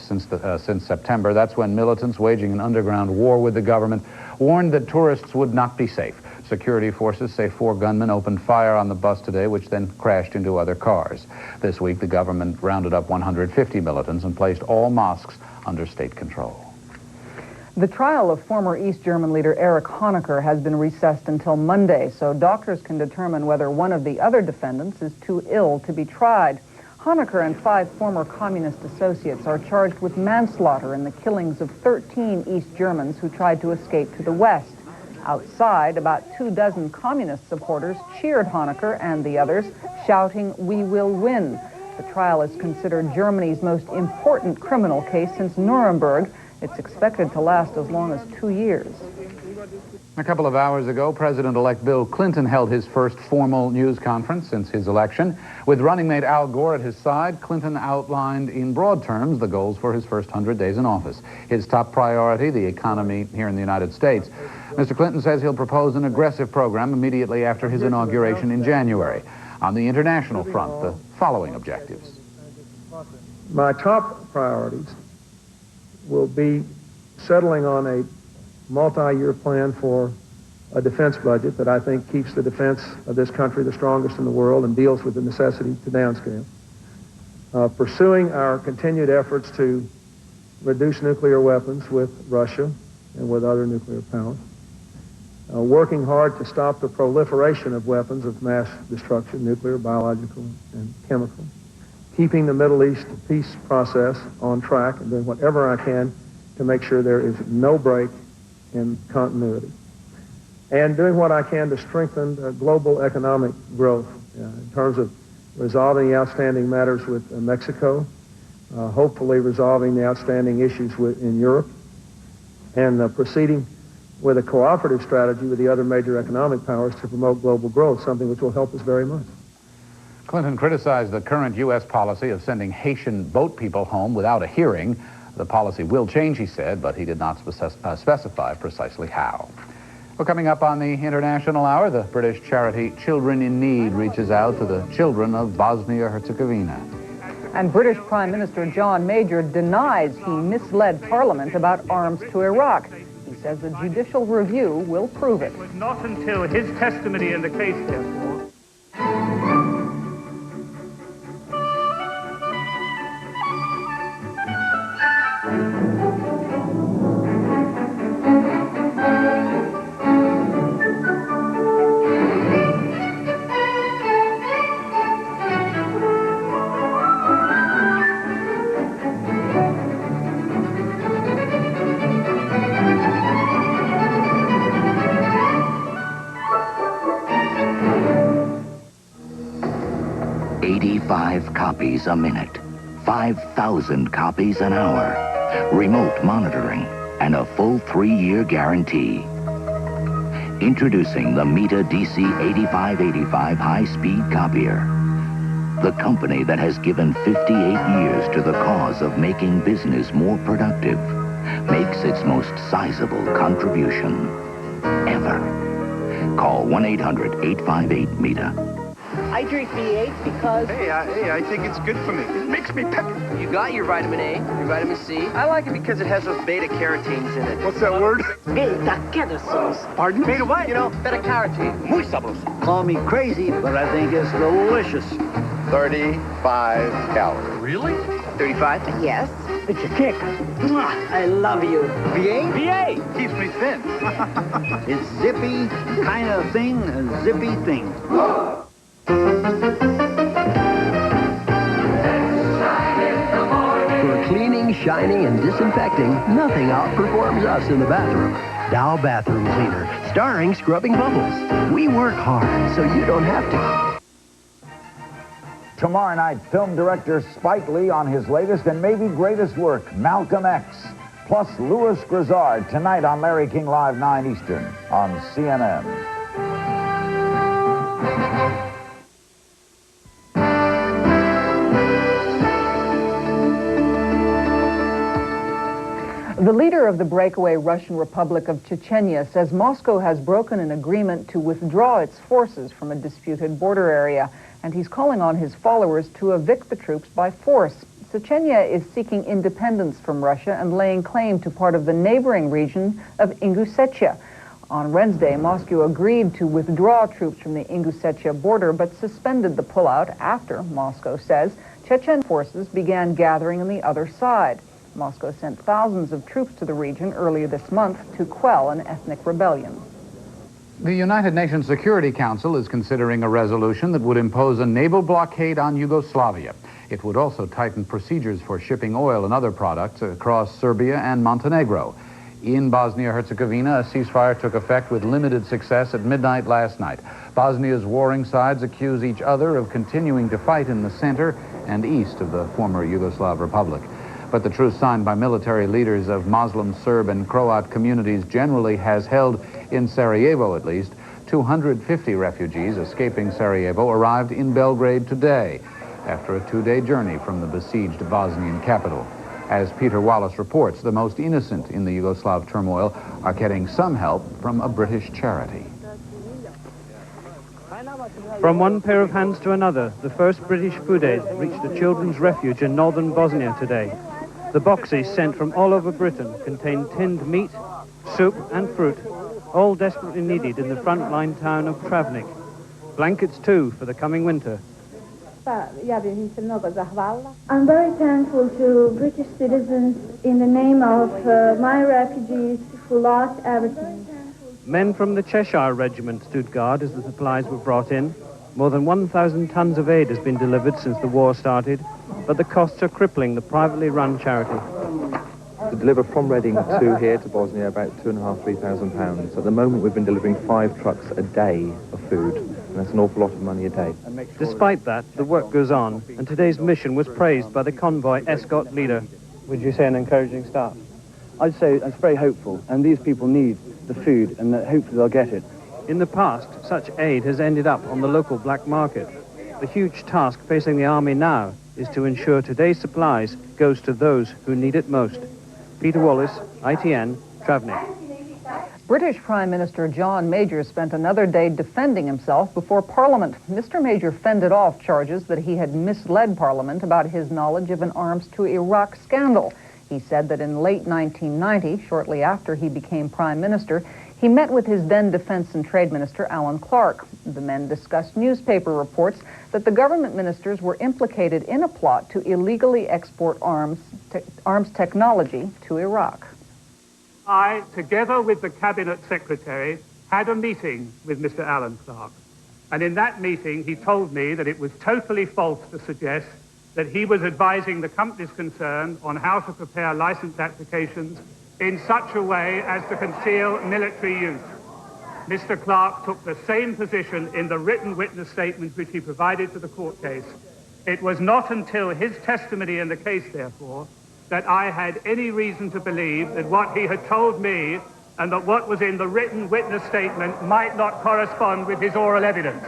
Speaker 18: since September. That's when militants waging an underground war with the government warned that tourists would not be safe. Security forces say 4 gunmen opened fire on the bus today, which then crashed into other cars. This week, the government rounded up 150 militants and placed all mosques under state control.
Speaker 8: The trial of former East German leader Erich Honecker has been recessed until Monday, so doctors can determine whether one of the other defendants is too ill to be tried. Honecker and 5 former communist associates are charged with manslaughter in the killings of 13 East Germans who tried to escape to the West. Outside, about 24 communist supporters cheered Honecker and the others, shouting, "We will win." The trial is considered Germany's most important criminal case since Nuremberg. It's expected to last as long as 2 years.
Speaker 18: A couple of hours ago, President-elect Bill Clinton held his first formal news conference since his election. With running mate Al Gore at his side, Clinton outlined in broad terms the goals for his first 100 days in office. His top priority, the economy here in the United States. Mr. Clinton says he'll propose an aggressive program immediately after his inauguration in January. On the international front, the following objectives.
Speaker 14: My top priorities will be settling on a multi-year plan for a defense budget that I think keeps the defense of this country the strongest in the world and deals with the necessity to downscale. Pursuing our continued efforts to reduce nuclear weapons with Russia and with other nuclear powers. Working hard to stop the proliferation of weapons of mass destruction, nuclear, biological, and chemical. Keeping the Middle East peace process on track and doing whatever I can to make sure there is no break in continuity. And doing what I can to strengthen global economic growth in terms of resolving the outstanding matters with Mexico, hopefully resolving the outstanding issues in Europe, and proceeding with a cooperative strategy with the other major economic powers to promote global growth, something which will help us very much.
Speaker 18: Clinton criticized the current U.S. policy of sending Haitian boat people home without a hearing. The policy will change, he said, but he did not specify precisely how. Well, coming up on the International Hour, the British charity Children in Need reaches out to the children of Bosnia-Herzegovina.
Speaker 8: And British Prime Minister John Major denies he misled Parliament about arms to Iraq. He says a judicial review will prove it.
Speaker 15: It was not until his testimony in the case, therefore,
Speaker 19: copies a minute, 5,000 copies an hour, remote monitoring, and a full 3-year guarantee. Introducing the Meta DC 8585 high-speed copier, the company that has given 58 years to the cause of making business more productive, makes its most sizable contribution ever. Call 1-800-858-META.
Speaker 22: I drink V8 because...
Speaker 23: Hey, I think it's good for me. It makes me peppy.
Speaker 22: You got your vitamin A, your vitamin C.
Speaker 23: I like it because it has those beta-carotenes in it. What's that word?
Speaker 22: Beta-carotenes.
Speaker 23: Pardon?
Speaker 22: Beta what?
Speaker 23: You know,
Speaker 22: beta-carotene.
Speaker 23: Muy sabroso.
Speaker 22: Call me crazy, but I think it's delicious.
Speaker 23: 35 calories.
Speaker 22: Really? 35? Yes. It's a kick. I love you. V8? V8!
Speaker 23: Keeps me thin.
Speaker 22: It's zippy kind of thing, a zippy thing.
Speaker 24: For cleaning, shining, and disinfecting, nothing outperforms us in the bathroom. Dow Bathroom Cleaner, starring Scrubbing Bubbles. We work hard, so you don't have to.
Speaker 25: Tomorrow night, film director Spike Lee on his latest and maybe greatest work, Malcolm X. Plus Louis Grizzard tonight on Larry King Live 9 Eastern on CNN.
Speaker 8: The leader of the breakaway Russian Republic of Chechnya says Moscow has broken an agreement to withdraw its forces from a disputed border area, and he's calling on his followers to evict the troops by force. Chechnya is seeking independence from Russia and laying claim to part of the neighboring region of Ingushetia. On Wednesday, Moscow agreed to withdraw troops from the Ingushetia border, but suspended the pullout after, Moscow says, Chechen forces began gathering on the other side. Moscow sent thousands of troops to the region earlier this month to quell an ethnic rebellion.
Speaker 18: The United Nations Security Council is considering a resolution that would impose a naval blockade on Yugoslavia. It would also tighten procedures for shipping oil and other products across Serbia and Montenegro. In Bosnia-Herzegovina, a ceasefire took effect with limited success at midnight last night. Bosnia's warring sides accuse each other of continuing to fight in the center and east of the former Yugoslav republic. But the truce signed by military leaders of Muslim, Serb, and Croat communities generally has held, in Sarajevo at least, 250 refugees escaping Sarajevo arrived in Belgrade today, after a two-day journey from the besieged Bosnian capital. As Peter Wallace reports, the most innocent in the Yugoslav turmoil are getting some help from a British charity.
Speaker 2: From one pair of hands to another, the first British food aid reached a children's refuge in northern Bosnia today. The boxes sent from all over Britain contained tinned meat, soup and fruit, all desperately needed in the frontline town of Travnik. Blankets too for the coming winter.
Speaker 9: I'm very thankful to British citizens in the name of my refugees who lost everything.
Speaker 2: Men from the Cheshire Regiment stood guard as the supplies were brought in. More than 1,000 tons of aid has been delivered since the war started, but the costs are crippling the privately run charity.
Speaker 4: To deliver from Reading to here to Bosnia about £2,500, £3,000. At the moment we've been delivering 5 trucks a day of food, and that's an awful lot of money a day.
Speaker 2: Despite that, the work goes on, and today's mission was praised by the convoy escort leader. Would you say an encouraging start?
Speaker 10: I'd say it's very hopeful, and these people need the food, and hopefully they'll get it.
Speaker 2: In the past, such aid has ended up on the local black market. The huge task facing the army now is to ensure today's supplies goes to those who need it most. Peter Wallace, ITN, Travnik.
Speaker 8: British Prime Minister John Major spent another day defending himself before Parliament. Mr. Major fended off charges that he had misled Parliament about his knowledge of an arms to Iraq scandal. He said that in late 1990, shortly after he became Prime Minister, he met with his then Defense and Trade Minister, Alan Clark. The men discussed newspaper reports that the government ministers were implicated in a plot to illegally export arms technology to Iraq.
Speaker 15: I, together with the Cabinet Secretary, had a meeting with Mr. Alan Clark. And in that meeting, he told me that it was totally false to suggest that he was advising the companies concerned on how to prepare license applications in such a way as to conceal military use. Mr. Clark took the same position in the written witness statement which he provided to the court case. It was not until his testimony in the case, therefore, that I had any reason to believe that what he had told me and that what was in the written witness statement might not correspond with his oral evidence.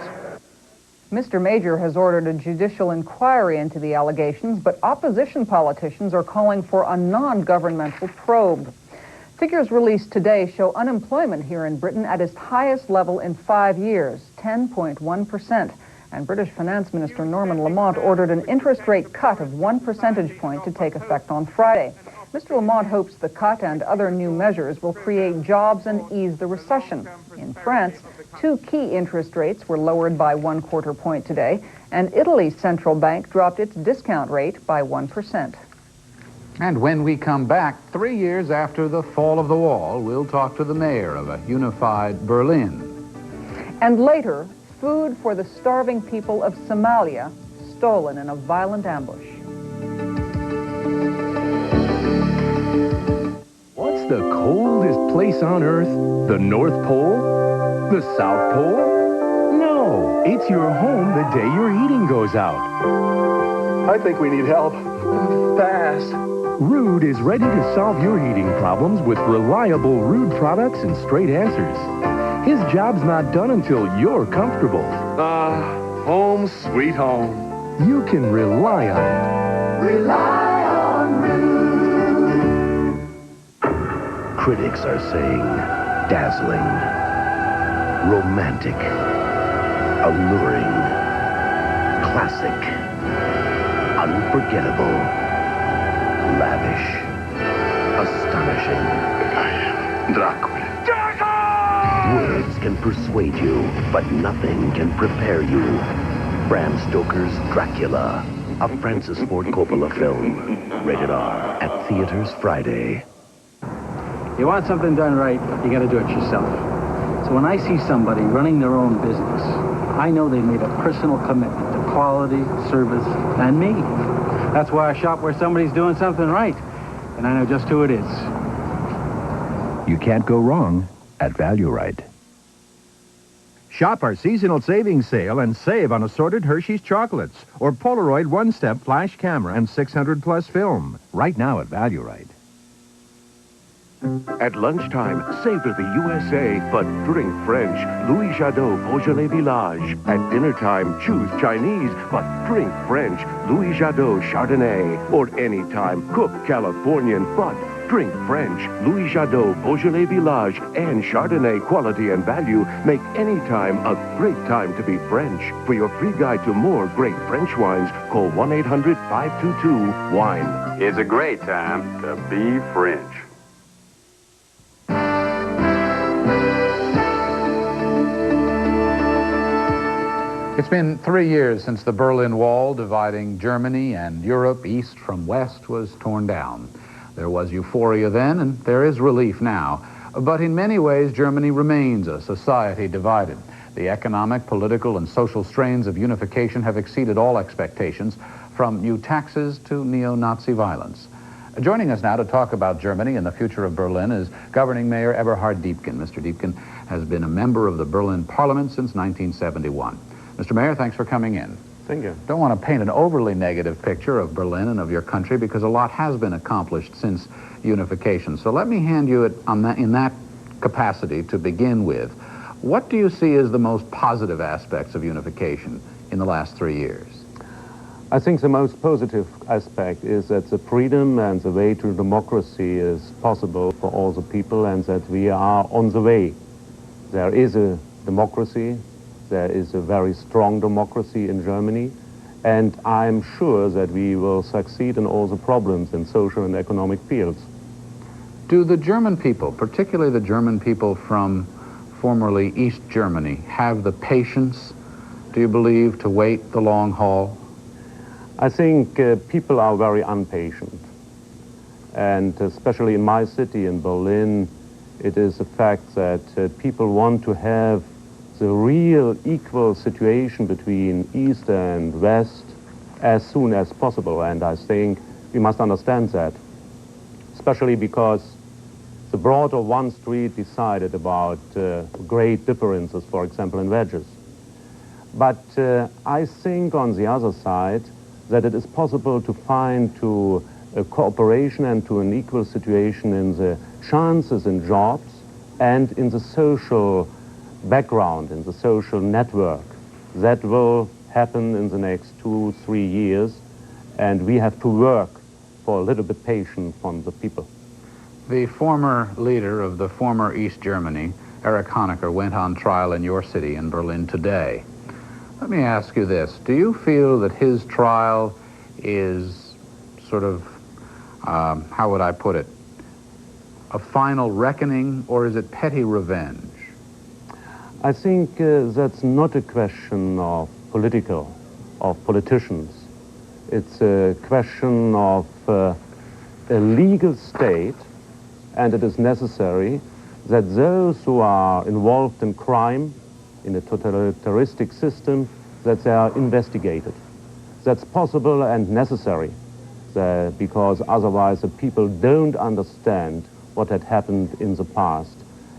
Speaker 8: Mr. Major has ordered a judicial inquiry into the allegations, but opposition politicians are calling for a non-governmental probe. Figures released today show unemployment here in Britain at its highest level in 5 years, 10.1%. And British Finance Minister Norman Lamont ordered an interest rate cut of 1 percentage point to take effect on Friday. Mr. Lamont hopes the cut and other new measures will create jobs and ease the recession. In France, 2 key interest rates were lowered by 1/4 point today, and Italy's central bank dropped its discount rate by 1%.
Speaker 18: And when we come back, 3 years after the fall of the wall, we'll talk to the mayor of a unified Berlin.
Speaker 8: And later, food for the starving people of Somalia, stolen in a violent ambush.
Speaker 11: What's the coldest place on Earth? The North Pole? The South Pole? No, it's your home the day your heating goes out.
Speaker 16: I think we need help. Fast.
Speaker 11: Rude is ready to solve your heating problems with reliable Rude products and straight answers. His job's not done until you're comfortable.
Speaker 16: Home sweet home.
Speaker 11: You can rely on it.
Speaker 16: Rely on Rude.
Speaker 24: Critics are saying dazzling, romantic, alluring, classic, unforgettable, lavish, astonishing.
Speaker 16: I am Dracula.
Speaker 24: Words can persuade you, but nothing can prepare you. Bram Stoker's Dracula, a Francis Ford Coppola film. Rated R at theaters Friday.
Speaker 10: You want something done right, you got to do it yourself. So when I see somebody running their own business, I know they made a personal commitment to quality, service, and me. That's why I shop where somebody's doing something right, and I know just who it is.
Speaker 21: You can't go wrong at Value Right.
Speaker 1: Shop our seasonal savings sale and save on assorted Hershey's chocolates or Polaroid one-step flash camera and 600-plus film. Right now at Value Right.
Speaker 24: At lunchtime, savor the USA, but drink French. Louis Jadot Beaujolais Village. At dinner time, choose Chinese, but drink French. Louis Jadot Chardonnay. Or anytime, cook Californian, but drink French. Louis Jadot Beaujolais Village and Chardonnay quality and value make any time a great time to be French. For your free guide to more great French wines, call 1-800-522-WINE.
Speaker 6: It's a great time to be French.
Speaker 18: It's been 3 years since the Berlin Wall dividing Germany and Europe east from west was torn down. There was euphoria then, and there is relief now. But in many ways, Germany remains a society divided. The economic, political, and social strains of unification have exceeded all expectations, from new taxes to neo-Nazi violence. Joining us now to talk about Germany and the future of Berlin is Governing Mayor Eberhard Diepgen. Mr. Diepgen has been a member of the Berlin Parliament since 1971. Mr. Mayor, thanks for coming in.
Speaker 7: Thank you.
Speaker 18: Don't want to paint an overly negative picture of Berlin and of your country because a lot has been accomplished since unification. So let me hand you it in that capacity to begin with. What do you see as the most positive aspects of unification in the last 3 years?
Speaker 7: I think the most positive aspect is that the freedom and the way to democracy is possible for all the people and that we are on the way. There is a democracy. There is a very strong democracy in Germany, and I'm sure that we will succeed in all the problems in social and economic fields.
Speaker 18: Do the German people, particularly the German people from formerly East Germany, have the patience, do you believe, to wait the long haul?
Speaker 7: I think people are very impatient, and especially in my city, in Berlin, it is a fact that people want to have the real equal situation between East and West as soon as possible, and I think we must understand that, especially because the broad of one street decided about great differences, for example, in wages. But I think on the other side that it is possible to find to a cooperation and to an equal situation in the chances in jobs and in the social background, in the social network. That will happen in the next 2-3 years, and we have to work for a little bit patience from the people.
Speaker 18: The former leader of the former East Germany, Erich Honecker, went on trial in your city in Berlin today. Let me ask you this. Do you feel that his trial is sort of, how would I put it, a final reckoning, or is it petty revenge?
Speaker 7: I think that's not a question of politicians. It's a question of a legal state, and it is necessary that those who are involved in crime, in a totalitarianistic system, that they are investigated. That's possible and necessary, because otherwise the people don't understand what had happened in the past,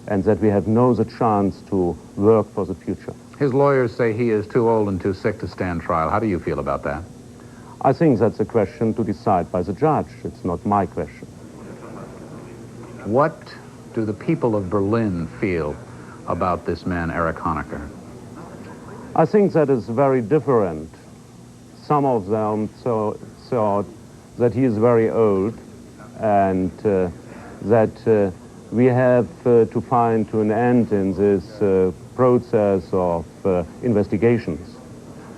Speaker 7: and that we have no chance to work for the future.
Speaker 18: His lawyers say he is too old and too sick to stand trial. How do you feel about that?
Speaker 7: I think that's a question to decide by the judge. It's not my question.
Speaker 18: What do the people of Berlin feel about this man, Erich Honecker?
Speaker 7: I think that is very different. Some of them thought that he is very old and that we have to find to an end in this process of investigations.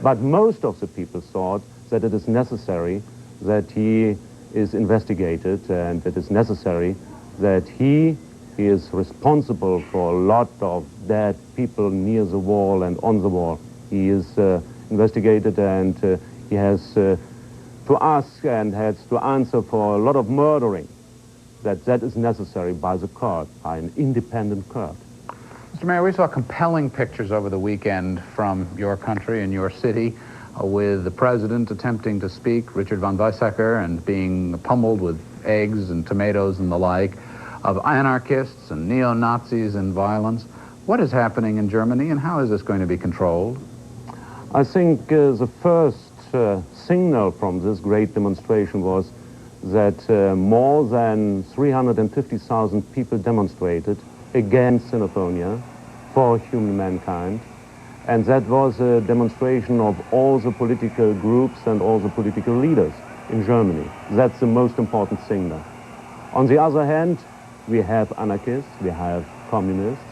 Speaker 7: But most of the people thought that it is necessary that he is investigated, and it is necessary that he is responsible for a lot of dead people near the wall and on the wall. He is investigated, and he has to ask and has to answer for a lot of murdering. That is necessary by the court, by an independent court.
Speaker 18: Mr. Mayor, we saw compelling pictures over the weekend from your country and your city with the president attempting to speak, Richard von Weizsäcker, and being pummeled with eggs and tomatoes and the like, of anarchists and neo-Nazis and violence. What is happening in Germany, and how is this going to be controlled?
Speaker 7: I think the first signal from this great demonstration was that more than 350,000 people demonstrated against xenophonia for human mankind. And that was a demonstration of all the political groups and all the political leaders in Germany. That's the most important signal. On the other hand, we have anarchists, we have communists,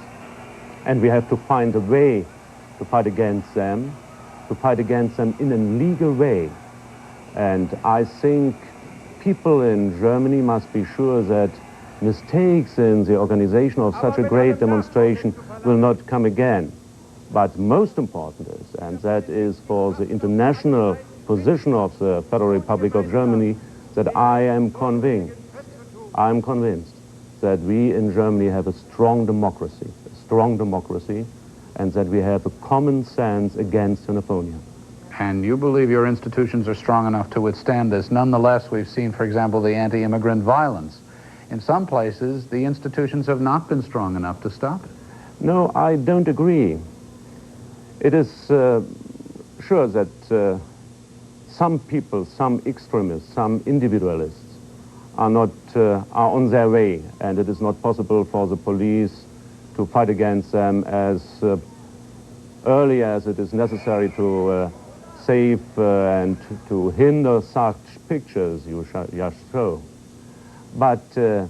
Speaker 7: and we have to find a way to fight against them in a legal way. And I think people in Germany must be sure that mistakes in the organization of such a great demonstration will not come again. But most important is, and that is for the international position of the Federal Republic of Germany, that I am convinced that we in Germany have a strong democracy, and that we have a common sense against xenophonia.
Speaker 18: And you believe your institutions are strong enough to withstand this. Nonetheless, we've seen, for example, the anti-immigrant violence. In some places, the institutions have not been strong enough to stop it.
Speaker 7: No, I don't agree. It is sure that some people, some extremists, some individualists are on their way, and it is not possible for the police to fight against them as early as it is necessary to save and to hinder such pictures you just show. But the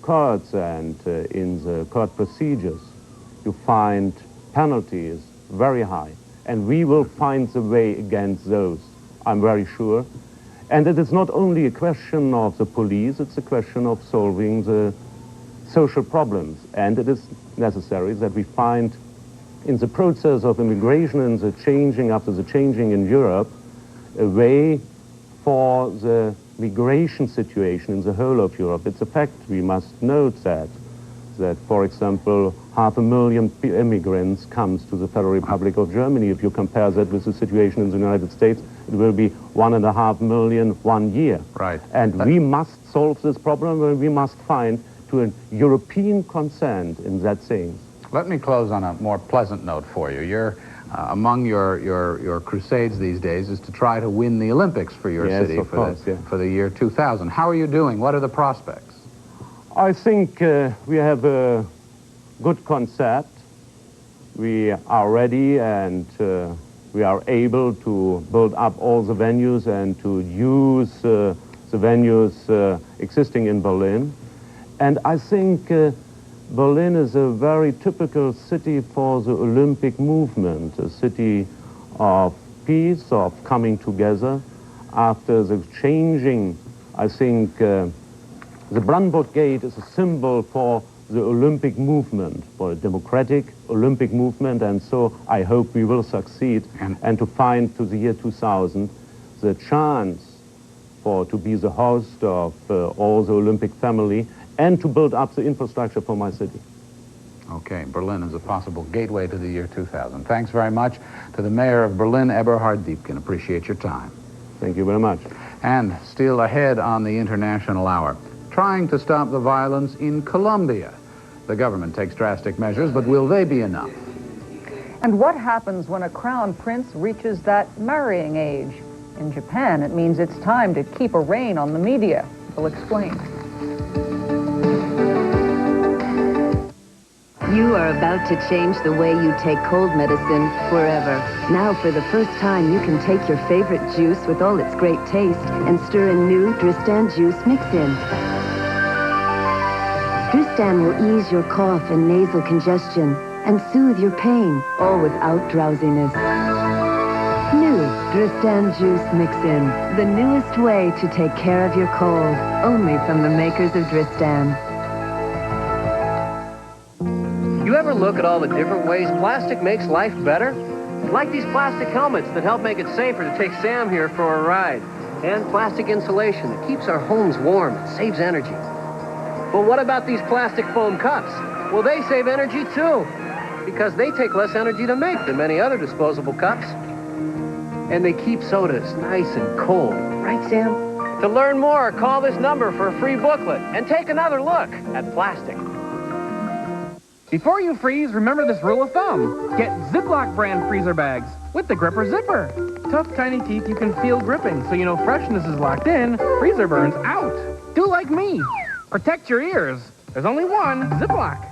Speaker 7: courts and in the court procedures, you find penalties very high, and we will find the way against those, I'm very sure. And it is not only a question of the police, it's a question of solving the social problems, and it is necessary that we find in the process of immigration and the changing, after the changing in Europe, a way for the migration situation in the whole of Europe. It's a fact, we must note that, for example, 500,000 immigrants comes to the Federal Republic of Germany. If you compare that with the situation in the United States, it will be 1.5 million 1 year.
Speaker 18: Right.
Speaker 7: And we must solve this problem, and we must find to a European consent in that thing.
Speaker 18: Let me close on a more pleasant note for you. You're among your crusades these days is to try to win the Olympics for your city for the year 2000. How are you doing? What are the prospects?
Speaker 7: I think we have a good concept. We are ready, and we are able to build up all the venues and to use the venues existing in Berlin. And I think Berlin is a very typical city for the Olympic movement, a city of peace, of coming together. After the changing, I think the Brandenburg Gate is a symbol for the Olympic movement, for a democratic Olympic movement, and so I hope we will succeed and to find to the year 2000 the chance to be the host of all the Olympic family and to build up the infrastructure for my city.
Speaker 18: Okay, Berlin is a possible gateway to the year 2000. Thanks very much to the mayor of Berlin, Eberhard Diepken. Appreciate your time.
Speaker 7: Thank you very much.
Speaker 18: And still ahead on the International Hour, trying to stop the violence in Colombia. The government takes drastic measures, but will they be enough?
Speaker 8: And what happens when a crown prince reaches that marrying age? In Japan, it means it's time to keep a rein on the media. We'll explain.
Speaker 3: You are about to change the way you take cold medicine forever. Now, for the first time, you can take your favorite juice with all its great taste and stir in new Dristan juice mix-in. Dristan will ease your cough and nasal congestion and soothe your pain, all without drowsiness. New Dristan juice mix-in, the newest way to take care of your cold, only from the makers of Dristan.
Speaker 5: You ever look at all the different ways plastic makes life better? Like these plastic helmets that help make it safer to take Sam here for a ride. And plastic insulation that keeps our homes warm and saves energy. Well, what about these plastic foam cups? Well, they save energy too, because they take less energy to make than many other disposable cups. And they keep sodas nice and cold. Right, Sam? To learn more, call this number for a free booklet and take another look at plastic.
Speaker 12: Before you freeze, remember this rule of thumb. Get Ziploc brand freezer bags with the gripper zipper. Tough, tiny teeth you can feel gripping, so you know freshness is locked in, freezer burns out. Do like me. Protect your ears. There's only one Ziploc.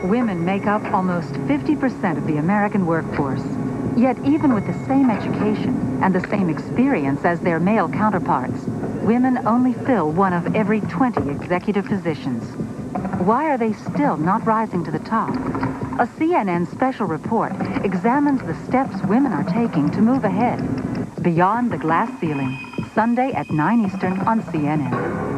Speaker 13: Women make up almost 50% of the American workforce. Yet even with the same education and the same experience as their male counterparts, women only fill one of every 20 executive positions. Why are they still not rising to the top? A CNN special report examines the steps women are taking to move ahead. Beyond the Glass Ceiling, Sunday at 9 Eastern on CNN.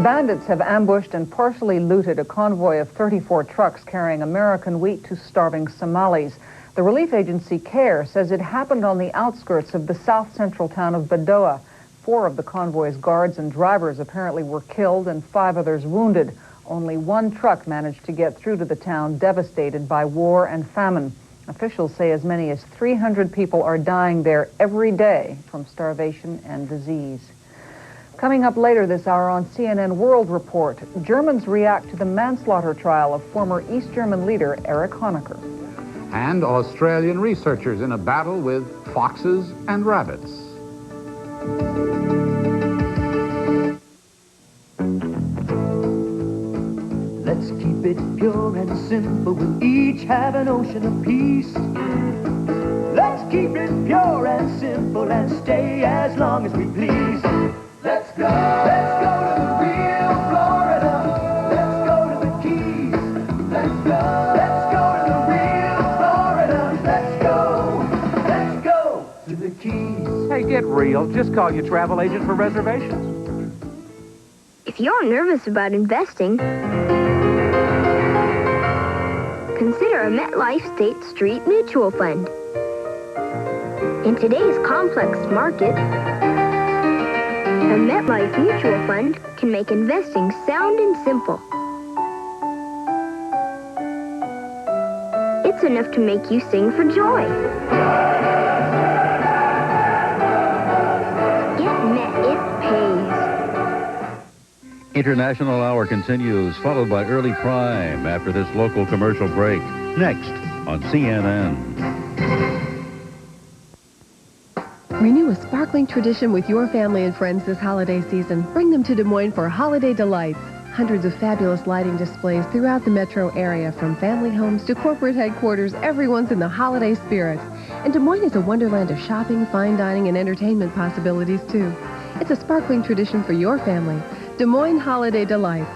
Speaker 8: Bandits have ambushed and partially looted a convoy of 34 trucks carrying American wheat to starving Somalis. The relief agency CARE says it happened on the outskirts of the south-central town of Badoa. 4 of the convoy's guards and drivers apparently were killed and 5 others wounded. Only 1 truck managed to get through to the town devastated by war and famine. Officials say as many as 300 people are dying there every day from starvation and disease. Coming up later this hour on CNN World Report, Germans react to the manslaughter trial of former East German leader Erich Honecker.
Speaker 18: And Australian researchers in a battle with foxes and rabbits.
Speaker 14: Let's keep it pure and simple. We'll each have an ocean of peace. Let's keep it pure and simple and stay as long as we please. Let's go to the real Florida. Let's go to the Keys. Let's go to the real Florida. Let's go to the Keys.
Speaker 12: Hey, get real. Just call your travel agent for reservations.
Speaker 17: If you're nervous about investing, consider a MetLife State Street Mutual Fund. In today's complex market, a MetLife Mutual Fund can make investing sound and simple. It's enough to make you sing for joy. Get Met, it pays.
Speaker 20: International Hour continues, followed by Early Prime after this local commercial break. Next on CNN.
Speaker 26: Renew a sparkling tradition with your family and friends this holiday season. Bring them to Des Moines for Holiday Delights. Hundreds of fabulous lighting displays throughout the metro area, from family homes to corporate headquarters. Everyone's in the holiday spirit. And Des Moines is a wonderland of shopping, fine dining, and entertainment possibilities, too. It's a sparkling tradition for your family. Des Moines Holiday Delights.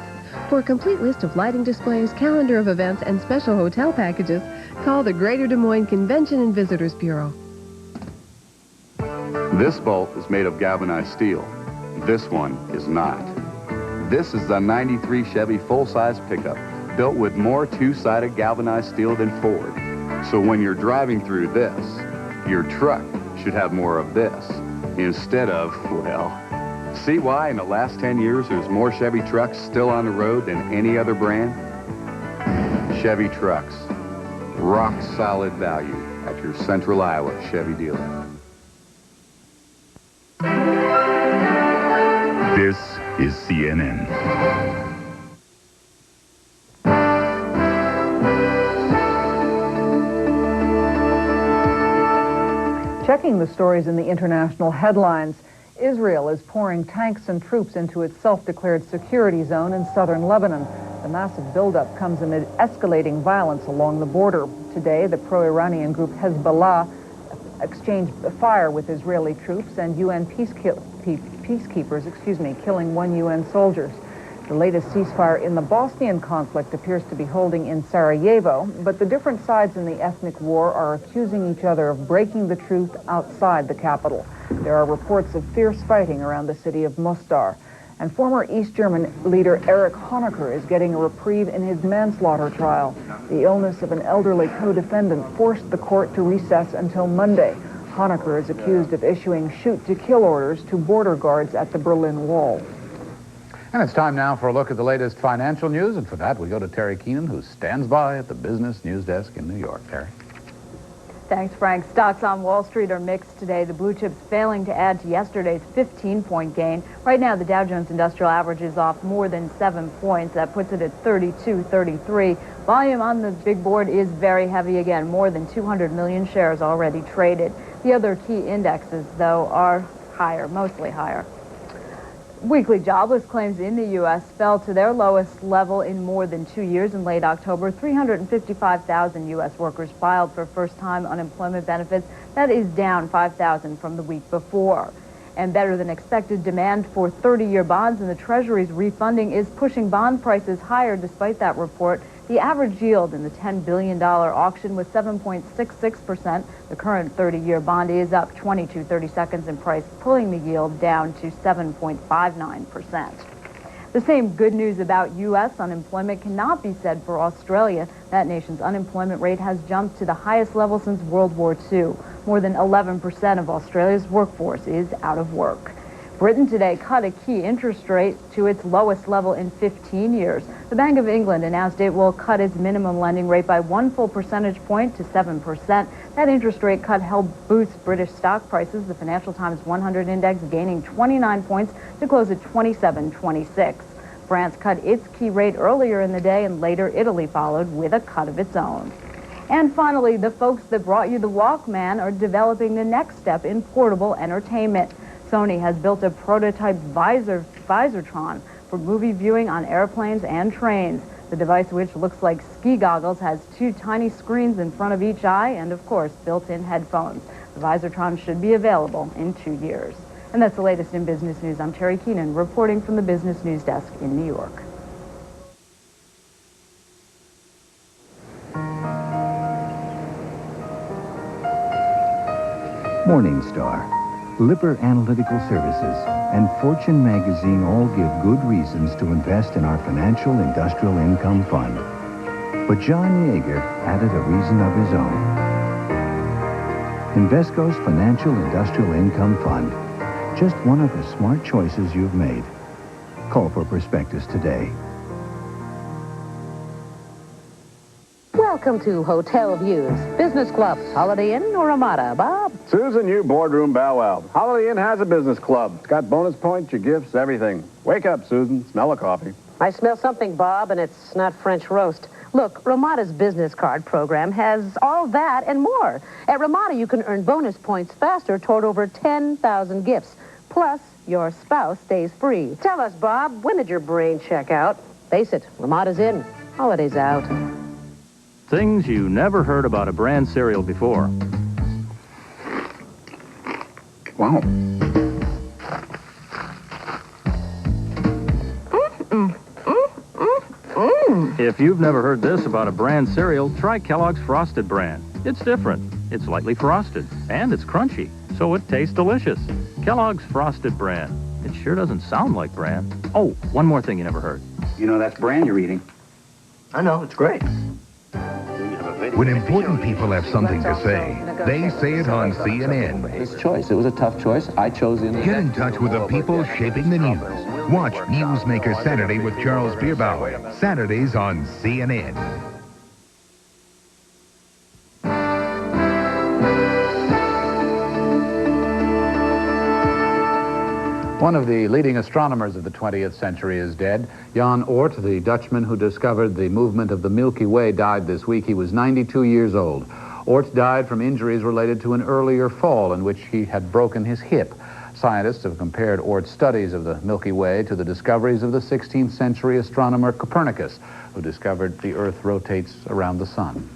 Speaker 26: For a complete list of lighting displays, calendar of events, and special hotel packages, call the Greater Des Moines Convention and Visitors Bureau.
Speaker 27: This bolt is made of galvanized steel. This one is not. This is the 93 Chevy full-size pickup, built with more two-sided galvanized steel than Ford. So when you're driving through this, your truck should have more of this, instead of, well, see why in the last 10 years there's more Chevy trucks still on the road than any other brand? Chevy trucks. Rock solid value at your Central Iowa Chevy dealer.
Speaker 24: This is CNN.
Speaker 8: Checking the stories in the international headlines, Israel is pouring tanks and troops into its self-declared security zone in southern Lebanon. The massive buildup comes amid escalating violence along the border. Today, the pro-Iranian group Hezbollah exchanged fire with Israeli troops and UN peacekeepers, killing 1 UN soldier. The latest ceasefire in the Bosnian conflict appears to be holding in Sarajevo, but the different sides in the ethnic war are accusing each other of breaking the truth outside the capital. There are reports of fierce fighting around the city of Mostar. And former East German leader Erich Honecker is getting a reprieve in his manslaughter trial. The illness of an elderly co-defendant forced the court to recess until Monday. Honecker is accused of issuing shoot-to-kill orders to border guards at the Berlin Wall.
Speaker 18: And it's time now for a look at the latest financial news, and for that we go to Terry Keenan, who stands by at the Business News Desk in New York. Terry.
Speaker 2: Thanks, Frank. Stocks on Wall Street are mixed today. The blue chips failing to add to yesterday's 15-point gain. Right now, the Dow Jones Industrial Average is off more than 7 points. That puts it at 32.33. Volume on the big board is very heavy again. More than 200 million shares already traded. The other key indexes, though, are higher, mostly higher. Weekly jobless claims in the U.S. fell to their lowest level in more than 2 years in late October. 355,000 U.S. workers filed for first-time unemployment benefits. That is down 5,000 from the week before. And better than expected demand for 30-year bonds and the Treasury's refunding is pushing bond prices higher despite that report. The average yield in the $10 billion auction was 7.66%. The current 30-year bond is up 22 seconds in price, pulling the yield down to 7.59%. The same good news about U.S. unemployment cannot be said for Australia. That nation's unemployment rate has jumped to the highest level since World War II. More than 11% of Australia's workforce is out of work. Britain today cut a key interest rate to its lowest level in 15 years. The Bank of England announced it will cut its minimum lending rate by 1 full percentage point to 7%. That interest rate cut helped boost British stock prices. The Financial Times 100 index gaining 29 points to close at 27.26. France cut its key rate earlier in the day, and later Italy followed with a cut of its own. And finally, the folks that brought you the Walkman are developing the next step in portable entertainment. Sony has built a prototype Visortron for movie viewing on airplanes and trains. The device, which looks like ski goggles, has 2 tiny screens in front of each eye and, of course, built-in headphones. The Visortron should be available in 2 years. And that's the latest in business news. I'm Terry Keenan, reporting from the Business News Desk in New York.
Speaker 4: Morningstar, Lipper Analytical Services, and Fortune Magazine all give good reasons to invest in our Financial Industrial Income Fund. But John Yeager added a reason of his own. Invesco's Financial Industrial Income Fund. Just one of the smart choices you've made. Call for prospectus today.
Speaker 9: Welcome to Hotel Views, business clubs, Holiday Inn or Ramada. Bob?
Speaker 19: Susan, you boardroom bow wow. Holiday Inn has a business club. It's got bonus points, your gifts, everything. Wake up, Susan. Smell the coffee.
Speaker 9: I smell something, Bob, and it's not French roast. Look, Ramada's business card program has all that and more. At Ramada, you can earn bonus points faster toward over 10,000 gifts. Plus, your spouse stays free. Tell us, Bob, when did your brain check out? Face it, Ramada's in. Holidays out.
Speaker 22: Things you never heard about a brand cereal before.
Speaker 19: Wow.
Speaker 22: If you've never heard this about a brand cereal, try Kellogg's Frosted brand. It's different. It's lightly frosted, and it's crunchy, so it tastes delicious. Kellogg's Frosted brand. It sure doesn't sound like brand. Oh, one more thing you never heard.
Speaker 23: You know that's brand you're eating.
Speaker 19: I know, it's great.
Speaker 25: When important people have something to say, they say it on CNN.
Speaker 28: This choice, it was a tough choice. I chose in.
Speaker 25: Get in touch with the people shaping the news. Watch Newsmaker Saturday with Charles Bierbauer. Saturdays on CNN.
Speaker 18: One of the leading astronomers of the 20th century is dead. Jan Oort, the Dutchman who discovered the movement of the Milky Way, died this week. He was 92 years old. Oort died from injuries related to an earlier fall in which he had broken his hip. Scientists have compared Oort's studies of the Milky Way to the discoveries of the 16th century astronomer Copernicus, who discovered the Earth rotates around the sun.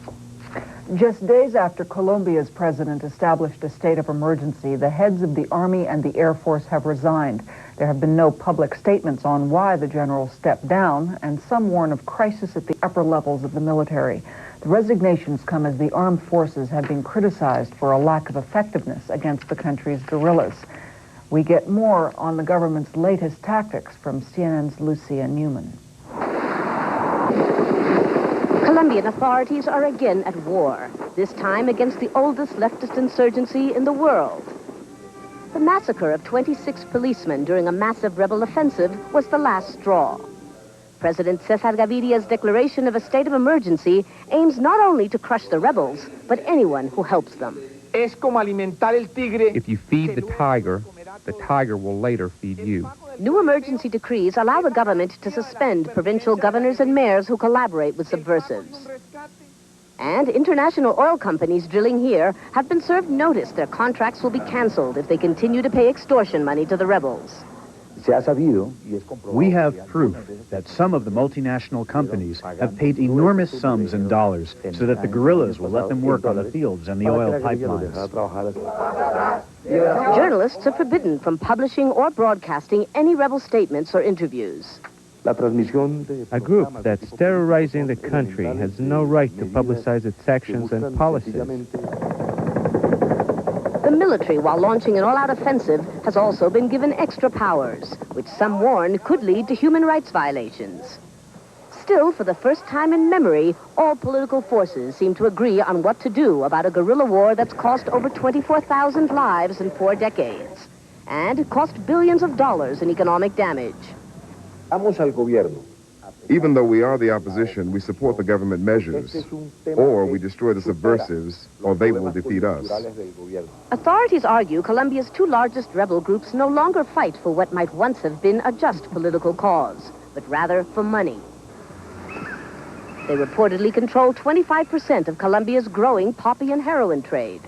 Speaker 8: Just days after Colombia's president established a state of emergency, the heads of the Army and the Air Force have resigned. There have been no public statements on why the general stepped down, and some warn of crisis at the upper levels of the military. The resignations come as the armed forces have been criticized for a lack of effectiveness against the country's guerrillas. We get more on the government's latest tactics from CNN's Lucia Newman.
Speaker 29: Colombian authorities are again at war, this time against the oldest leftist insurgency in the world. The massacre of 26 policemen during a massive rebel offensive was the last straw. President Cesar Gavidia's declaration of a state of emergency aims not only to crush the rebels, but anyone who helps them.
Speaker 1: If you feed the tiger will later feed you.
Speaker 29: New emergency decrees allow the government to suspend provincial governors and mayors who collaborate with subversives. And international oil companies drilling here have been served notice their contracts will be canceled if they continue to pay extortion money to the rebels.
Speaker 6: We have proof that some of the multinational companies have paid enormous sums in dollars so that the guerrillas will let them work on the fields and the oil pipelines.
Speaker 29: Journalists are forbidden from publishing or broadcasting any rebel statements or interviews.
Speaker 1: A group that's terrorizing the country has no right to publicize its actions and policies.
Speaker 29: The military, while launching an all-out offensive, has also been given extra powers, which some warn could lead to human rights violations. Still, for the first time in memory, all political forces seem to agree on what to do about a guerrilla war that's cost over 24,000 lives in 4 decades, and cost billions of dollars in economic damage.
Speaker 7: Even though we are the opposition, we support the government measures, or we destroy the subversives, or they will defeat us.
Speaker 29: Authorities argue Colombia's 2 largest rebel groups no longer fight for what might once have been a just political cause, but rather for money. They reportedly control 25% of Colombia's growing poppy and heroin trade.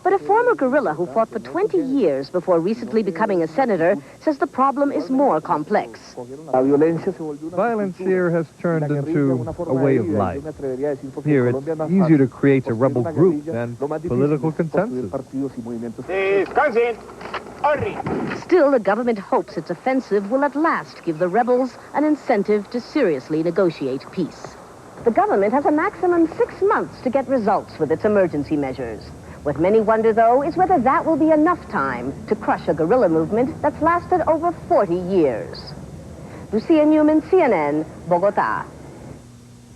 Speaker 29: But a former guerrilla who fought for 20 years before recently becoming a senator says the problem is more complex.
Speaker 1: Violence here has turned into a way of life. Here, it's easier to create a rebel group than political consensus.
Speaker 29: Still, the government hopes its offensive will at last give the rebels an incentive to seriously negotiate peace. The government has a maximum 6 months to get results with its emergency measures. What many wonder, though, is whether that will be enough time to crush a guerrilla movement that's lasted over 40 years. Lucia Newman, CNN, Bogota.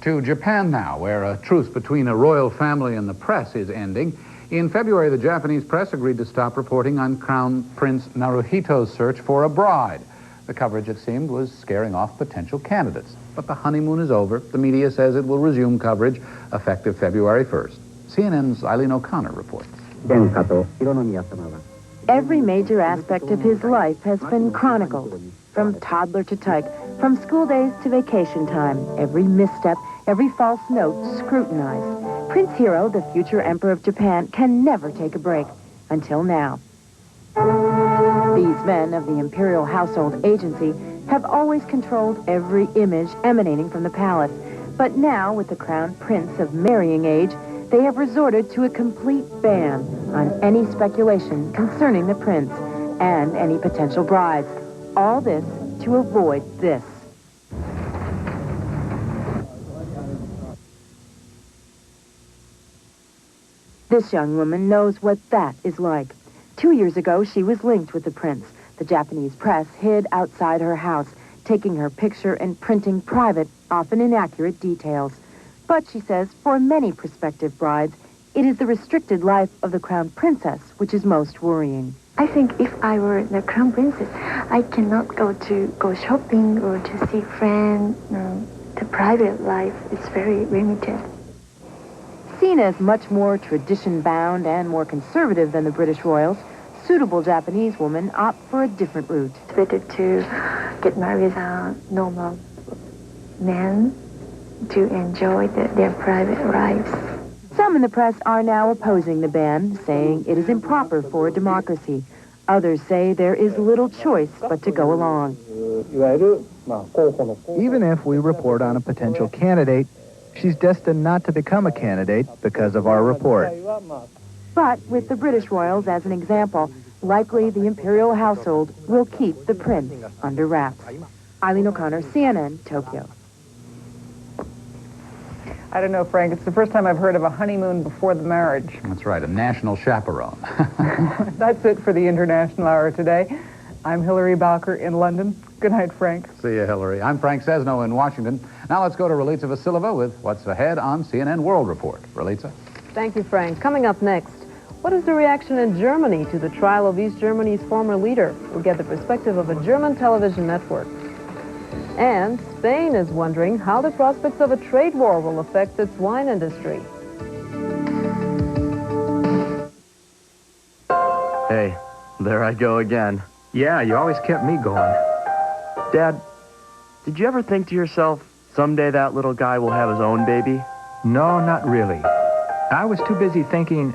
Speaker 18: To Japan now, where a truce between a royal family and the press is ending. In February, the Japanese press agreed to stop reporting on Crown Prince Naruhito's search for a bride. The coverage, it seemed, was scaring off potential candidates. But the honeymoon is over. The media says it will resume coverage effective February 1st. CNN's Eileen O'Connor reports.
Speaker 10: Every major aspect of his life has been chronicled, from toddler to tyke, from school days to vacation time. Every misstep, every false note scrutinized. Prince Hiro, the future emperor of Japan, can never take a break, until now. These men of the Imperial Household Agency have always controlled every image emanating from the palace. But now, with the crown prince of marrying age, they have resorted to a complete ban on any speculation concerning the prince and any potential brides. All this to avoid this. This young woman knows what that is like. 2 years ago, she was linked with the prince. The Japanese press hid outside her house, taking her picture and printing private, often inaccurate details. But, she says, for many prospective brides, it is the restricted life of the crown princess which is most worrying.
Speaker 11: I think if I were the crown princess, I cannot go shopping or to see friends. The private life is very limited.
Speaker 10: Seen as much more tradition-bound and more conservative than the British royals, suitable Japanese women opt for a different route.
Speaker 11: It's better to get married a normal man to enjoy their private lives.
Speaker 10: Some in the press are now opposing the ban, saying it is improper for a democracy. Others say there is little choice but to go along.
Speaker 15: Even if we report on a potential candidate, she's destined not to become a candidate because of our report.
Speaker 10: But with the British royals as an example, likely the imperial household will keep the prince under wraps. Eileen O'Connor, CNN, Tokyo.
Speaker 8: I don't know, Frank. It's the first time I've heard of a honeymoon before the marriage.
Speaker 18: That's right, a national chaperone.
Speaker 8: That's it for the International Hour today. I'm Hilary Bowker in London. Good night, Frank.
Speaker 18: See you, Hilary. I'm Frank Sesno in Washington. Now let's go to Ralitsa Vassileva with what's ahead on CNN World Report. Ralitsa?
Speaker 16: Thank you, Frank. Coming up next, what is the reaction in Germany to the trial of East Germany's former leader? We'll get the perspective of a German television network. And Spain is wondering how the prospects of a trade war will affect its wine industry.
Speaker 3: Hey, there I go again.
Speaker 15: Yeah, you always kept me going.
Speaker 3: Dad, did you ever think to yourself, someday that little guy will have his own baby?
Speaker 15: No, not really. I was too busy thinking,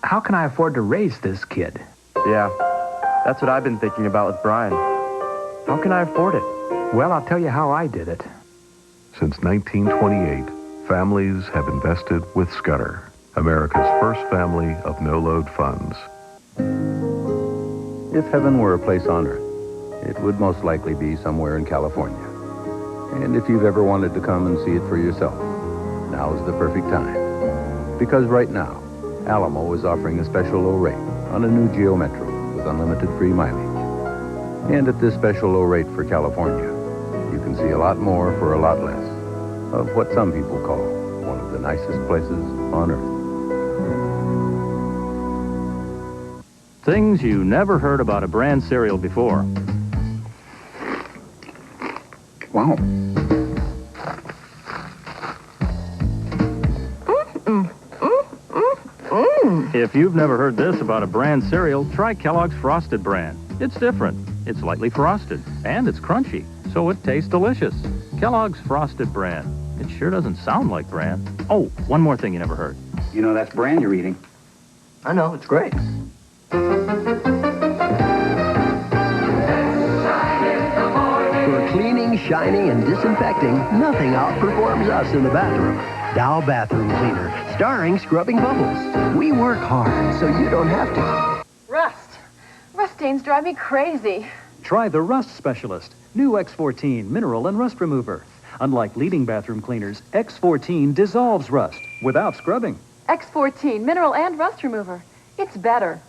Speaker 15: how can I afford to raise this kid?
Speaker 3: Yeah, that's what I've been thinking about with Brian. How can I afford it?
Speaker 15: Well, I'll tell you how I did it.
Speaker 5: Since 1928, families have invested with Scudder, America's first family of no-load funds.
Speaker 12: If heaven were a place on earth, it would most likely be somewhere in California. And if you've ever wanted to come and see it for yourself, now is the perfect time. Because right now, Alamo is offering a special low rate on a new Geo Metro with unlimited free mileage. And at this special low rate for California, you can see a lot more for a lot less of what some people call one of the nicest places on earth.
Speaker 22: Things you never heard about a brand cereal before.
Speaker 3: Wow.
Speaker 22: If you've never heard this about a brand cereal, try Kellogg's Frosted brand. It's different. It's lightly frosted, and it's crunchy, so it tastes delicious. Kellogg's Frosted brand. It sure doesn't sound like brand. Oh, one more thing you never heard.
Speaker 13: You know, that's brand you're eating.
Speaker 14: I know, it's great.
Speaker 24: For cleaning, shining, and disinfecting, nothing outperforms us in the bathroom. Dow Bathroom Cleaner, starring Scrubbing Bubbles. We work hard, so you don't have to.
Speaker 17: Rust. Rust stains drive me crazy.
Speaker 6: Try the Rust Specialist. New X14 Mineral and Rust Remover. Unlike leading bathroom cleaners, X14 dissolves rust without scrubbing.
Speaker 17: X14, mineral and rust remover. It's better.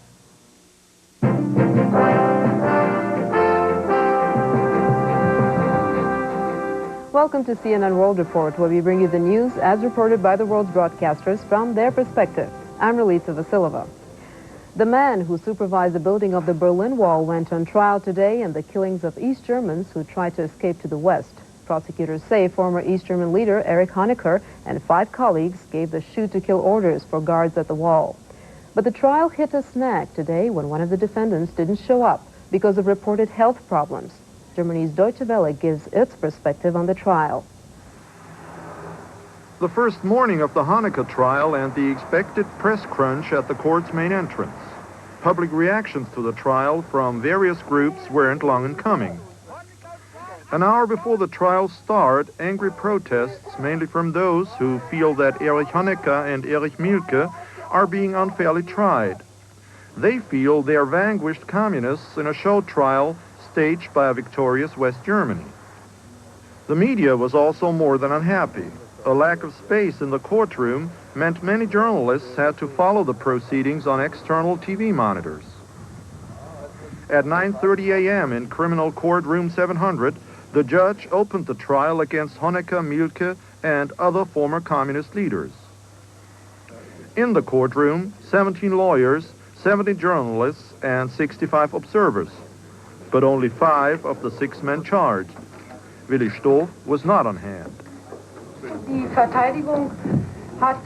Speaker 16: Welcome to CNN World Report, where we bring you the news as reported by the world's broadcasters from their perspective. I'm Ralitsa Vassileva. The man who supervised the building of the Berlin Wall went on trial today in the killings of East Germans who tried to escape to the West. Prosecutors say former East German leader Erich Honecker and 5 colleagues gave the shoot-to-kill orders for guards at the wall. But the trial hit a snag today when one of the defendants didn't show up because of reported health problems. Germany's Deutsche Welle gives its perspective on the trial.
Speaker 20: The first morning of the Honecker trial and the expected press crunch at the court's main entrance. Public reactions to the trial from various groups weren't long in coming. An hour before the trial start, angry protests, mainly from those who feel that Erich Honecker and Erich Mielke are being unfairly tried. They feel they are vanquished communists in a show trial staged by a victorious West Germany. The media was also more than unhappy. A lack of space in the courtroom meant many journalists had to follow the proceedings on external TV monitors. At 9:30 a.m. in Criminal Court Room 700, the judge opened the trial against Honecker, Mielke, and other former communist leaders. In the courtroom, 17 lawyers, 70 journalists, and 65 observers, but only 5 of the 6 men charged. Willi Stoff was not on hand.
Speaker 17: Die Verteidigung hat,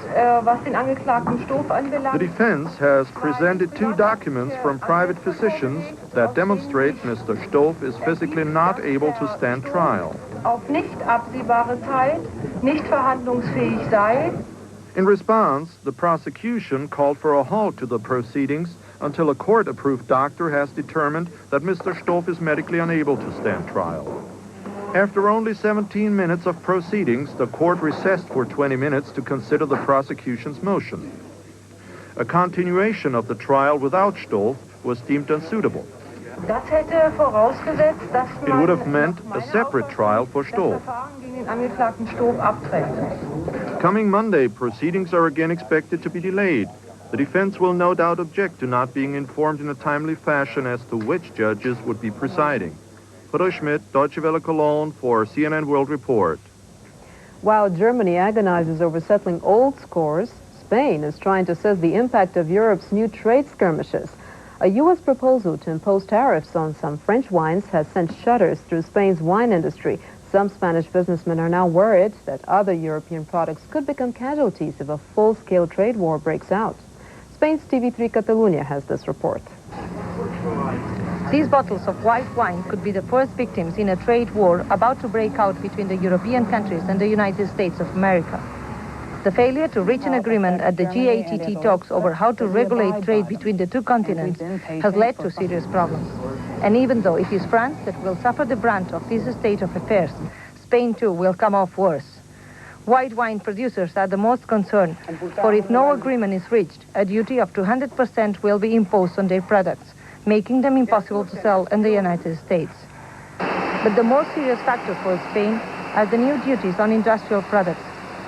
Speaker 17: was den Angeklagten Stoff anbelangt.
Speaker 20: The defense has presented 2 documents from private physicians that demonstrate Mr. Stoff is physically not able to stand trial.
Speaker 17: Auf nicht absehbare Zeit nicht verhandlungsfähig sei.
Speaker 20: In response, the prosecution called for a halt to the proceedings until a court-approved doctor has determined that Mr. Stoff is medically unable to stand trial. After only 17 minutes of proceedings, the court recessed for 20 minutes to consider the prosecution's motion. A continuation of the trial without Stoff was deemed unsuitable.
Speaker 17: Das hätte vorausgesetzt, dass
Speaker 20: It would have meant a separate trial for Stoff.
Speaker 17: gegen den Angeklagten Stoff abträgt.
Speaker 20: Coming Monday, proceedings are again expected to be delayed. The defense will no doubt object to not being informed in a timely fashion as to which judges would be presiding. Frau Schmidt, Deutsche Welle Cologne for CNN World Report.
Speaker 16: While Germany agonizes over settling old scores, Spain is trying to assess the impact of Europe's new trade skirmishes. A U.S. proposal to impose tariffs on some French wines has sent shudders through Spain's wine industry. Some Spanish businessmen are now worried that other European products could become casualties if a full-scale trade war breaks out. Spain's TV3 Catalunya has this report.
Speaker 2: These bottles of white wine could be the first victims in a trade war about to break out between the European countries and the United States of America. The failure to reach an agreement at the GATT talks over how to regulate trade between the two continents has led to serious problems. And even though it is France that will suffer the brunt of this state of affairs, Spain too will come off worse. White wine producers are the most concerned, for if no agreement is reached, a duty of 200% will be imposed on their products, making them impossible to sell in the United States. But the more serious factor for Spain are the new duties on industrial products,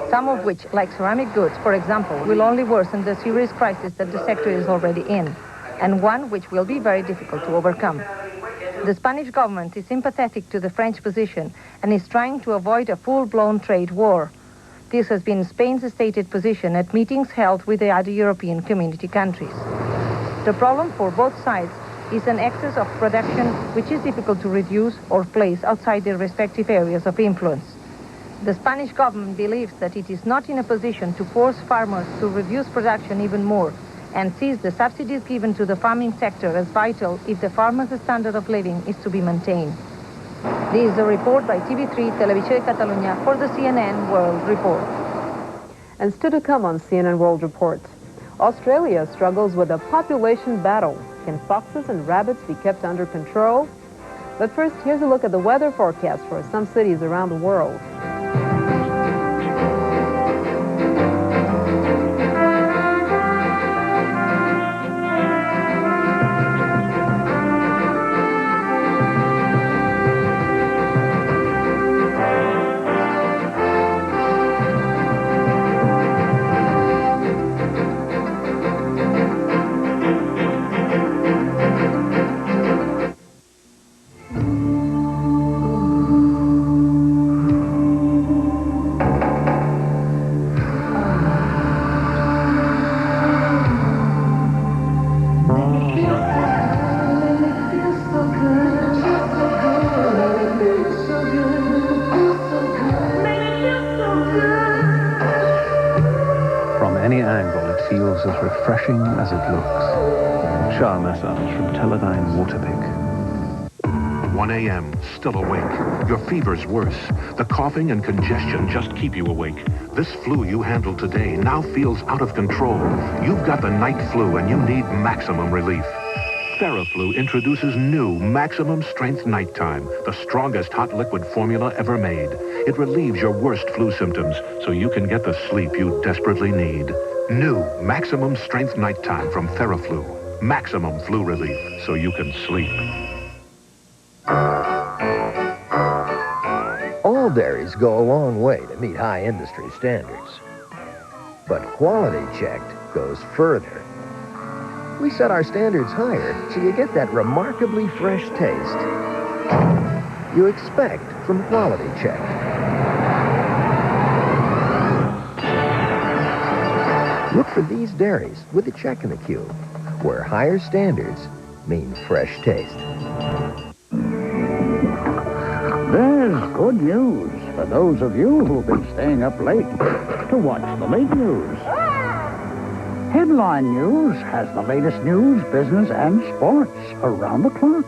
Speaker 2: some of which, like ceramic goods, for example, will only worsen the serious crisis that the sector is already in, and one which will be very difficult to overcome. The Spanish government is sympathetic to the French position and is trying to avoid a full-blown trade war. This has been Spain's stated position at meetings held with the other European community countries. The problem for both sides is an excess of production which is difficult to reduce or place outside their respective areas of influence. The Spanish government believes that it is not in a position to force farmers to reduce production even more and sees the subsidies given to the farming sector as vital if the farmers' standard of living is to be maintained. This is a report by TV3 Televisió de Catalunya for the CNN World Report.
Speaker 16: And still to come on CNN World Report, Australia struggles with a population battle. Can foxes and rabbits be kept under control? But first, here's a look at the weather forecast for some cities around the world.
Speaker 4: As refreshing as it looks. Shower massage from Teledyne Waterpick.
Speaker 25: 1 a.m., still awake. Your fever's worse. The coughing and congestion just keep you awake. This flu you handled today now feels out of control. You've got the night flu and you need maximum relief. Theraflu introduces new maximum strength nighttime, the strongest hot liquid formula ever made. It relieves your worst flu symptoms so you can get the sleep you desperately need. New maximum strength nighttime from Theraflu. Maximum flu relief so you can sleep.
Speaker 9: All dairies go a long way to meet high industry standards. But Quality Checked goes further. We set our standards higher so you get that remarkably fresh taste you expect from Quality Checked. Look for these dairies with a check in the cube, where higher standards mean fresh taste.
Speaker 13: There's good news for those of you who've been staying up late to watch the late news. Headline News has the latest news, business, and sports around the clock.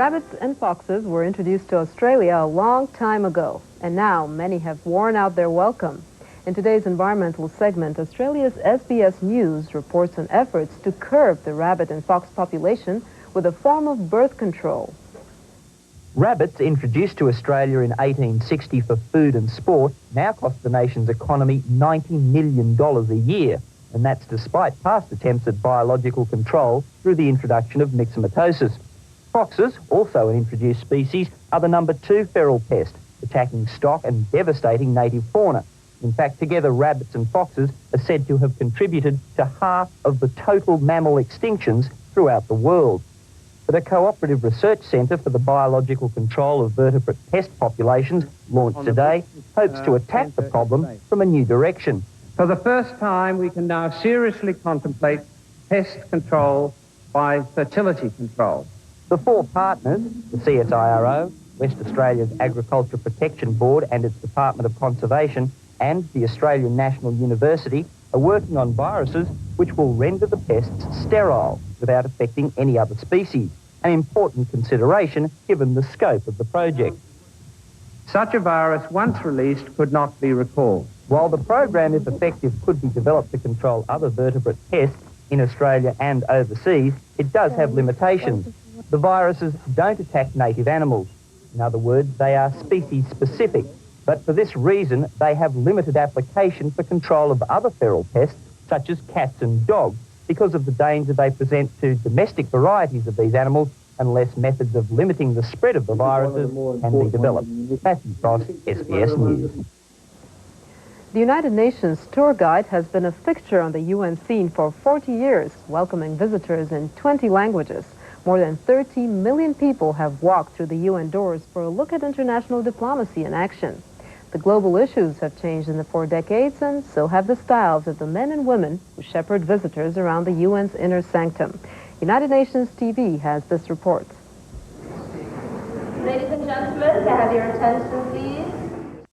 Speaker 16: Rabbits and foxes were introduced to Australia a long time ago, and now many have worn out their welcome. In today's environmental segment, Australia's SBS News reports on efforts to curb the rabbit and fox population with a form of birth control.
Speaker 19: Rabbits, introduced to Australia in 1860 for food and sport, now cost the nation's economy $90 million a year, and that's despite past attempts at biological control through the introduction of myxomatosis. Foxes, also an introduced species, are the number 2 feral pest, attacking stock and devastating native fauna. In fact, together rabbits and foxes are said to have contributed to half of the total mammal extinctions throughout the world. But a cooperative research centre for the biological control of vertebrate pest populations, launched today, hopes to attack the problem from a new direction.
Speaker 21: For the first time, we can now seriously contemplate
Speaker 1: pest control by fertility control.
Speaker 19: The four partners, the CSIRO, West Australia's Agriculture Protection Board and its Department of Conservation, and the Australian National University, are working on viruses which will render the pests sterile without affecting any other species, an important consideration given the scope of the project.
Speaker 1: Such a virus, once released, could not be recalled.
Speaker 19: While the program, if effective, could be developed to control other vertebrate pests in Australia and overseas, it does have limitations. The viruses don't attack native animals. In other words, they are species-specific. But for this reason, they have limited application for control of other feral pests, such as cats and dogs, because of the danger they present to domestic varieties of these animals unless methods of limiting the spread of the viruses can be developed. Matthew Frost, SBS News.
Speaker 16: The United Nations tour guide has been a fixture on the UN scene for 40 years, welcoming visitors in 20 languages. More than 30 million people have walked through the UN doors for a look at international diplomacy in action. The global issues have changed in the 4 decades, and so have the styles of the men and women who shepherd visitors around the UN's inner sanctum. United Nations TV has this report.
Speaker 7: Ladies and gentlemen, can I have your attention, please?